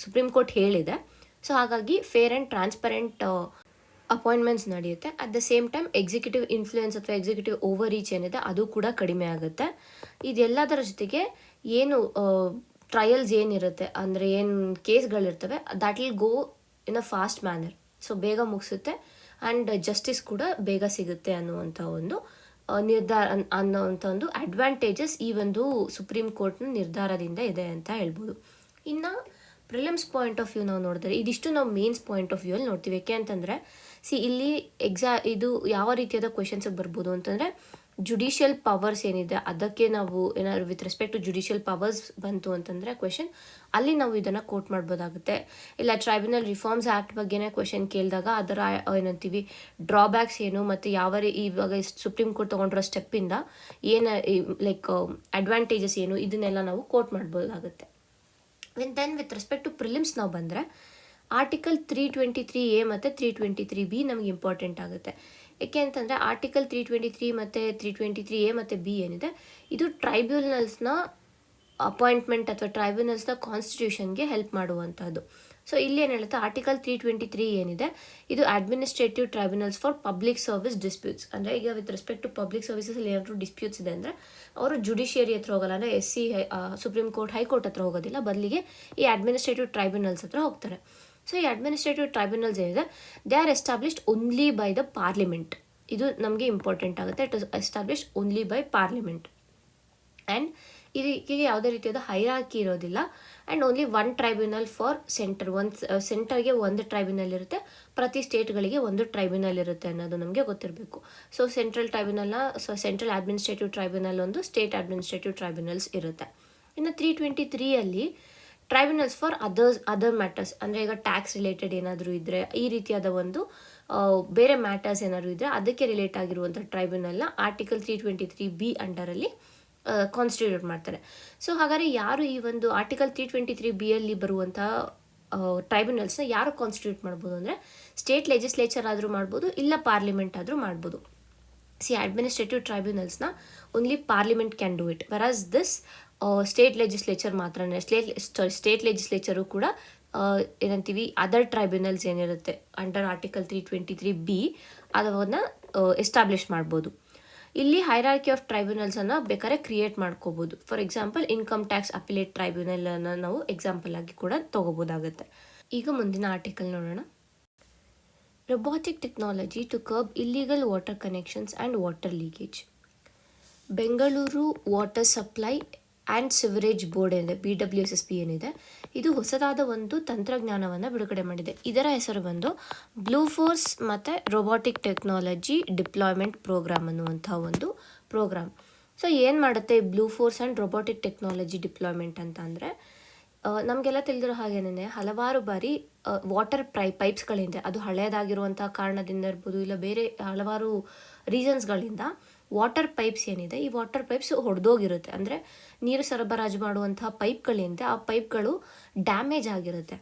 ಸುಪ್ರೀಂ ಕೋರ್ಟ್ ಹೇಳಿದೆ. ಸೊ ಹಾಗಾಗಿ ಫೇರ್ ಆ್ಯಂಡ್ ಟ್ರಾನ್ಸ್ಪರೆಂಟ್ ಅಪಾಯಿಂಟ್ಮೆಂಟ್ಸ್ ನಡೆಯುತ್ತೆ. At the same time executive influence ಅಥವಾ ಎಕ್ಸಿಕ್ಯೂಟಿವ್ ಓವರ್ ರೀಚ್ ಏನಿದೆ ಅದು ಕೂಡ ಕಡಿಮೆ ಆಗುತ್ತೆ. ಇದೆಲ್ಲದರ ಜೊತೆಗೆ ಏನು ಟ್ರಯಲ್ಸ್ ಏನಿರುತ್ತೆ, ಅಂದರೆ ಏನು ಕೇಸ್ಗಳಿರ್ತವೆ that will go in a fast manner. So ಬೇಗ ಮುಗಿಸುತ್ತೆ ಆ್ಯಂಡ್ ಜಸ್ಟಿಸ್ ಕೂಡ ಬೇಗ ಸಿಗುತ್ತೆ ಅನ್ನುವಂಥ ಒಂದು ಅನ್ನೋವಂಥ ಒಂದು ಅಡ್ವಾಂಟೇಜಸ್ ಈ ಒಂದು ಸುಪ್ರೀಂ ಕೋರ್ಟ್ನ ನಿರ್ಧಾರದಿಂದ ಇದೆ ಅಂತ ಹೇಳ್ಬೋದು. ಇನ್ನು ಪ್ರಿಲಿಮ್ಸ್ ಪಾಯಿಂಟ್ ಆಫ್ ವ್ಯೂ ನಾವು ನೋಡಿದ್ರೆ ಇದಿಷ್ಟು ನಾವು ಮೇನ್ಸ್ ಪಾಯಿಂಟ್ ಆಫ್ ವ್ಯೂ ಅಲ್ಲಿ ನೋಡ್ತೀವಿ. ಯಾಕೆ ಅಂತಂದರೆ ಇಲ್ಲಿ ಇದು ಯಾವ ರೀತಿಯಾದ ಕ್ವೆಶನ್ಸಿಗೆ ಬರ್ಬೋದು ಅಂತಂದರೆ, ಜುಡಿಷಿಯಲ್ ಪವರ್ಸ್ ಏನಿದೆ ಅದಕ್ಕೆ ನಾವು ಏನಾದ್ರು with respect to judicial powers ಬಂತು ಅಂತಂದರೆ ಕ್ವೆಶನ್, ಅಲ್ಲಿ ನಾವು ಇದನ್ನು ಕೋಟ್ ಮಾಡ್ಬೋದಾಗುತ್ತೆ. ಇಲ್ಲ ಟ್ರೈಬ್ಯುನಲ್ ರಿಫಾರ್ಮ್ಸ್ ಆ್ಯಕ್ಟ್ ಬಗ್ಗೆನೇ ಕ್ವೆಶನ್ ಕೇಳಿದಾಗ ಅದರ ಏನಂತೀವಿ ಡ್ರಾಬ್ಯಾಕ್ಸ್ ಏನು ಮತ್ತು ಇವಾಗ ಸುಪ್ರೀಂ ಕೋರ್ಟ್ ತೊಗೊಂಡಿರೋ ಸ್ಟೆಪ್ಪಿಂದ ಏನು ಲೈಕ್ ಅಡ್ವಾಂಟೇಜಸ್ ಏನು, ಇದನ್ನೆಲ್ಲ ನಾವು ಕೋಟ್ ಮಾಡ್ಬೋದಾಗುತ್ತೆ. Then with respect to prelims ನಾವು ಬಂದರೆ ಆರ್ಟಿಕಲ್ 323A ಮತ್ತು 323B ನಮಗೆ ಇಂಪಾರ್ಟೆಂಟ್ ಆಗುತ್ತೆ. ಏಕೆ ಅಂತಂದರೆ ಆರ್ಟಿಕಲ್ 323 ಮತ್ತು 323A ಮತ್ತು B ಏನಿದೆ ಇದು ಟ್ರೈಬ್ಯುನಲ್ಸ್ನ ಅಪಾಯಿಂಟ್ಮೆಂಟ್ ಅಥವಾ ಟ್ರೈಬ್ಯುನಲ್ಸ್ನ ಕಾನ್ಸ್ಟಿಟ್ಯೂಷನ್ಗೆ ಹೆಲ್ಪ್ ಮಾಡುವಂಥದ್ದು. ಸೊ ಇಲ್ಲಿ ಏನು ಹೇಳುತ್ತೆ, ಆರ್ಟಿಕಲ್ 323 ಏನಿದೆ ಇದು administrative tribunals for public service disputes. ಅಂದರೆ ಈಗ ವಿತ್ ರೆಸ್ಪೆಕ್ಟ್ ಟು ಪಬ್ಲಿಕ್ ಸರ್ವಿಸಸಲ್ಲಿ ಏನಾದರೂ ಡಿಸ್ಪ್ಯೂಟ್ಸ್ ಇದೆ ಅಂದರೆ ಅವರು ಜುಡಿಷಿಯರಿ ಹತ್ರ ಹೋಗಲ್ಲ, ಅಂದರೆ SC ಸುಪ್ರೀಂ ಕೋರ್ಟ್ ಹೈಕೋರ್ಟ್ ಹತ್ರ ಹೋಗೋದಿಲ್ಲ, ಬದಲಿಗೆ ಈ ಅಡ್ಮಿನಿಸ್ಟ್ರೇಟಿವ್ ಟ್ರೈಬ್ಯುನಲ್ಸ್ ಹತ್ರ ಹೋಗ್ತಾರೆ. ಸೊ ಈ ಅಡ್ಮಿನಿಸ್ಟ್ರೇಟಿವ್ ಟ್ರೈಬ್ಯುನಲ್ಸ್ ಏನಿದೆ they are established only by the parliament. ಇದು ನಮಗೆ ಇಂಪಾರ್ಟೆಂಟ್ ಆಗುತ್ತೆ. It is established only by parliament and ಇದಕ್ಕೆ ಯಾವುದೇ ರೀತಿಯಾದ ಹೈರಾರ್ಕಿ ಇರೋದಿಲ್ಲ. And only one tribunal for ಸೆಂಟರ್ಗೆ ಒಂದು ಟ್ರೈಬ್ಯುನಲ್ ಇರುತ್ತೆ, ಪ್ರತಿ ಸ್ಟೇಟ್ಗಳಿಗೆ ಒಂದು ಟ್ರೈಬ್ಯುನಲ್ ಇರುತ್ತೆ ಅನ್ನೋದು ನಮಗೆ ಗೊತ್ತಿರಬೇಕು. ಸೊ ಸೆಂಟ್ರಲ್ ಅಡ್ಮಿನಿಸ್ಟ್ರೇಟಿವ್ ಟ್ರೈಬ್ಯುನಲ್ ಒಂದು, ಸ್ಟೇಟ್ ಅಡ್ಮಿನಿಸ್ಟ್ರೇಟಿವ್ ಟ್ರೈಬ್ಯುನಲ್ಸ್ ಇರುತ್ತೆ. ಇನ್ನು 323 ಟ್ರೈಬ್ಯುನಲ್ಸ್ ಫಾರ್ ಅದರ್ ಮ್ಯಾಟರ್ಸ್, ಅಂದರೆ ಈಗ ಟ್ಯಾಕ್ಸ್ ರಿಲೇಟೆಡ್ ಏನಾದರೂ ಇದ್ದರೆ, ಈ ರೀತಿಯಾದ ಒಂದು ಬೇರೆ ಮ್ಯಾಟರ್ಸ್ ಏನಾದರೂ ಇದ್ದರೆ ಅದಕ್ಕೆ ರಿಲೇಟ್ ಆಗಿರುವಂಥ ಟ್ರೈಬ್ಯುನಲ್ನ ಆರ್ಟಿಕಲ್ 323B ಅಂಡರಲ್ಲಿ ಕಾನ್ಸ್ಟಿಟ್ಯೂಟ್ ಮಾಡ್ತಾರೆ. ಸೊ ಹಾಗಾದರೆ ಯಾರು ಈ ಒಂದು ಆರ್ಟಿಕಲ್ 323B ಬರುವಂಥ ಟ್ರೈಬ್ಯುನಲ್ಸ್ನ ಯಾರು ಕಾನ್ಸ್ಟಿಟ್ಯೂಟ್ ಮಾಡ್ಬೋದು ಅಂದರೆ ಸ್ಟೇಟ್ ಲೆಜಿಸ್ಲೇಚರ್ ಆದರೂ ಮಾಡ್ಬೋದು, ಇಲ್ಲ ಪಾರ್ಲಿಮೆಂಟ್ ಆದರೂ ಮಾಡ್ಬೋದು. ಅಡ್ಮಿನಿಸ್ಟ್ರೇಟಿವ್ ಟ್ರೈಬ್ಯುನಲ್ಸ್ನ only parliament can do it, whereas this state legislature ಮಾತ್ರನೇ. ಸ್ಟೇಟ್ ಲೆಜಿಸ್ಲೇಚರು ಕೂಡ ಏನಂತೀವಿ ಅದರ್ ಟ್ರೈಬ್ಯುನಲ್ಸ್ ಏನಿರುತ್ತೆ ಅಂಡರ್ ಆರ್ಟಿಕಲ್ 323B ಅದನ್ನು ಎಸ್ಟಾಬ್ಲಿಷ್ ಮಾಡ್ಬೋದು. ಇಲ್ಲಿ ಹೈರಾರ್ಕಿ ಆಫ್ ಟ್ರೈಬ್ಯುನಲ್ಸನ್ನು ಬೇಕಾದ್ರೆ ಕ್ರಿಯೇಟ್ ಮಾಡ್ಕೋಬೋದು. For example income tax appellate ಟ್ರೈಬ್ಯುನಲನ್ನು ನಾವು ಎಕ್ಸಾಂಪಲ್ ಆಗಿ ಕೂಡ ತೊಗೋಬೋದಾಗುತ್ತೆ. ಈಗ ಮುಂದಿನ ಆರ್ಟಿಕಲ್ ನೋಡೋಣ. Robotic technology to curb illegal water connections and water leakage. Bengaluru water supply and sewerage board ಏನಿದೆ, BWSSB ಏನಿದೆ, ಇದು ಹೊಸದಾದ ಒಂದು ತಂತ್ರಜ್ಞಾನವನ್ನು ಬಿಡುಗಡೆ ಮಾಡಿದೆ. ಇದರ ಹೆಸರು ಬಂದು ಬ್ಲೂ ಫೋರ್ಸ್ ಮತ್ತು ರೊಬಾಟಿಕ್ ಟೆಕ್ನಾಲಜಿ ಡಿಪ್ಲಾಯ್ಮೆಂಟ್ ಪ್ರೋಗ್ರಾಮ್ ಅನ್ನುವಂಥ ಒಂದು ಪ್ರೋಗ್ರಾಮ್. ಸೊ ಏನು ಮಾಡುತ್ತೆ ಈ blue force and robotic technology deployment ಅಂತ ಅಂದರೆ, ನಮಗೆಲ್ಲ ತಿಳಿದಿರೋ ಹಾಗೇನೆ ಹಲವಾರು ಬಾರಿ ವಾಟರ್ ಪೈಪ್ಸ್ಗಳಿಂದ, ಅದು ಹಳೆಯದಾಗಿರುವಂಥ ಕಾರಣದಿಂದ ಇರ್ಬೋದು, ಇಲ್ಲ ಬೇರೆ ಹಲವಾರು ರೀಸನ್ಸ್ಗಳಿಂದ ವಾಟರ್ ಪೈಪ್ಸ್ ಏನಿದೆ, ಈ ವಾಟರ್ ಪೈಪ್ಸ್ ಹೊಡೆದೋಗಿರುತ್ತೆ. ಅಂದರೆ ನೀರು ಸರಬರಾಜು ಮಾಡುವಂತಹ ಪೈಪ್ಗಳಿಂದ ಆ ಪೈಪ್ಗಳು ಡ್ಯಾಮೇಜ್ ಆಗಿರುತ್ತೆ.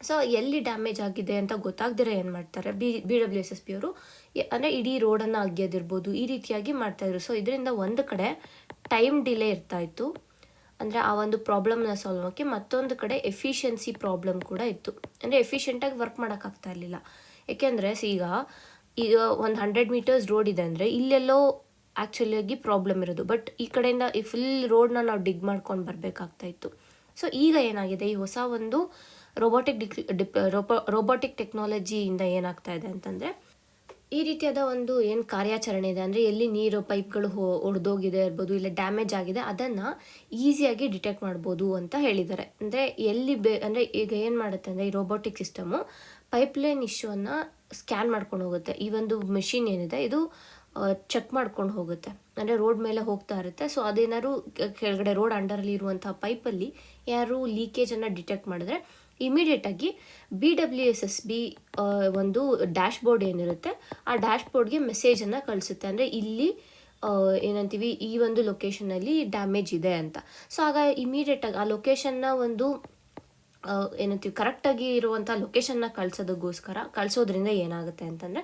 ಸೊ ಎಲ್ಲಿ ಡ್ಯಾಮೇಜ್ ಆಗಿದೆ ಅಂತ ಗೊತ್ತಾಗ್ದಿರ ಏನು ಮಾಡ್ತಾರೆ, BWSSB ಅವರು ಅಂದರೆ ಇಡೀ ರೋಡನ್ನು ಅಗೆಯೋದಿರ್ಬೋದು, ಈ ರೀತಿಯಾಗಿ ಮಾಡ್ತಾಯಿದ್ರು. ಸೊ ಇದರಿಂದ ಒಂದು ಕಡೆ ಟೈಮ್ ಡಿಲೇ ಇರ್ತಾಯಿತ್ತು, ಅಂದರೆ ಆ ಒಂದು ಪ್ರಾಬ್ಲಮ್ನ ಸಾಲ್ವ್ ಮಾಡೋಕ್ಕೆ. ಮತ್ತೊಂದು ಕಡೆ ಎಫಿಷಿಯನ್ಸಿ ಪ್ರಾಬ್ಲಮ್ ಕೂಡ ಇತ್ತು, ಅಂದರೆ ಎಫಿಷಿಯೆಂಟಾಗಿ ವರ್ಕ್ ಮಾಡೋಕ್ಕಾಗ್ತಾ ಇರಲಿಲ್ಲ. ಏಕೆಂದರೆ ಈಗ ಒಂದು 100 ಮೀಟರ್ಸ್ ರೋಡ್ ಇದೆ ಅಂದರೆ ಇಲ್ಲೆಲ್ಲೋ ಆ್ಯಕ್ಚುಲಿಯಾಗಿ ಪ್ರಾಬ್ಲಮ್ ಇರೋದು, ಬಟ್ ಈ ಕಡೆಯಿಂದ ಈ ಫುಲ್ ರೋಡ್ನ ನಾವು ಡಿಗ್ ಮಾಡ್ಕೊಂಡು ಬರಬೇಕಾಗ್ತಾಯಿತ್ತು. ಸೊ ಈಗ ಏನಾಗಿದೆ, ಈ ಹೊಸ ಒಂದು ರೋಬೋಟಿಕ್ ಟೆಕ್ನಾಲಜಿಯಿಂದ ಏನಾಗ್ತಾ ಇದೆ ಅಂತಂದರೆ, ಈ ರೀತಿಯಾದ ಒಂದು ಏನು ಕಾರ್ಯಾಚರಣೆ ಇದೆ, ಅಂದರೆ ಎಲ್ಲಿ ನೀರು ಪೈಪ್ಗಳು ಒಡೆದೋಗಿದೆ ಇರ್ಬೋದು, ಇಲ್ಲ ಡ್ಯಾಮೇಜ್ ಆಗಿದೆ, ಅದನ್ನು ಈಸಿಯಾಗಿ ಡಿಟೆಕ್ಟ್ ಮಾಡ್ಬೋದು ಅಂತ ಹೇಳಿದ್ದಾರೆ. ಅಂದರೆ ಅಂದರೆ ಈಗ ಏನು ಮಾಡುತ್ತೆ ಅಂದರೆ ಈ ರೋಬೋಟಿಕ್ ಸಿಸ್ಟಮು ಪೈಪ್ಲೈನ್ ಇಶ್ಯೂವನ್ನು ಸ್ಕ್ಯಾನ್ ಮಾಡ್ಕೊಂಡು ಹೋಗುತ್ತೆ. ಈ ಒಂದು ಮೆಷಿನ್ ಏನಿದೆ ಇದು ಚೆಕ್ ಮಾಡ್ಕೊಂಡು ಹೋಗುತ್ತೆ, ಅಂದರೆ ರೋಡ್ ಮೇಲೆ ಹೋಗ್ತಾ ಇರುತ್ತೆ. ಸೊ ಅದೇನಾದ್ರು ಕೆಳಗಡೆ ರೋಡ್ ಅಂಡರಲ್ಲಿ ಇರುವಂಥ ಪೈಪಲ್ಲಿ ಯಾರು ಲೀಕೇಜನ್ನು ಡಿಟೆಕ್ಟ್ ಮಾಡಿದ್ರೆ ಇಮಿಡಿಯೇಟಾಗಿ BWSSB ಒಂದು ಡ್ಯಾಶ್ ಬೋರ್ಡ್ ಏನಿರುತ್ತೆ ಆ ಡ್ಯಾಶ್ ಬೋರ್ಡ್ಗೆ ಮೆಸೇಜನ್ನು ಕಳಿಸುತ್ತೆ, ಅಂದರೆ ಇಲ್ಲಿ ಏನಂತೀವಿ ಈ ಒಂದು ಲೊಕೇಶನಲ್ಲಿ ಡ್ಯಾಮೇಜ್ ಇದೆ ಅಂತ. ಸೊ ಆಗ ಇಮಿಡಿಯೇಟಾಗಿ ಆ ಲೊಕೇಶನ್ನ ಒಂದು ಏನಂತೀವಿ ಕರೆಕ್ಟಾಗಿ ಇರುವಂಥ ಲೊಕೇಶನ್ನ ಕಳಿಸೋದ್ರಿಂದ ಏನಾಗುತ್ತೆ ಅಂತಂದರೆ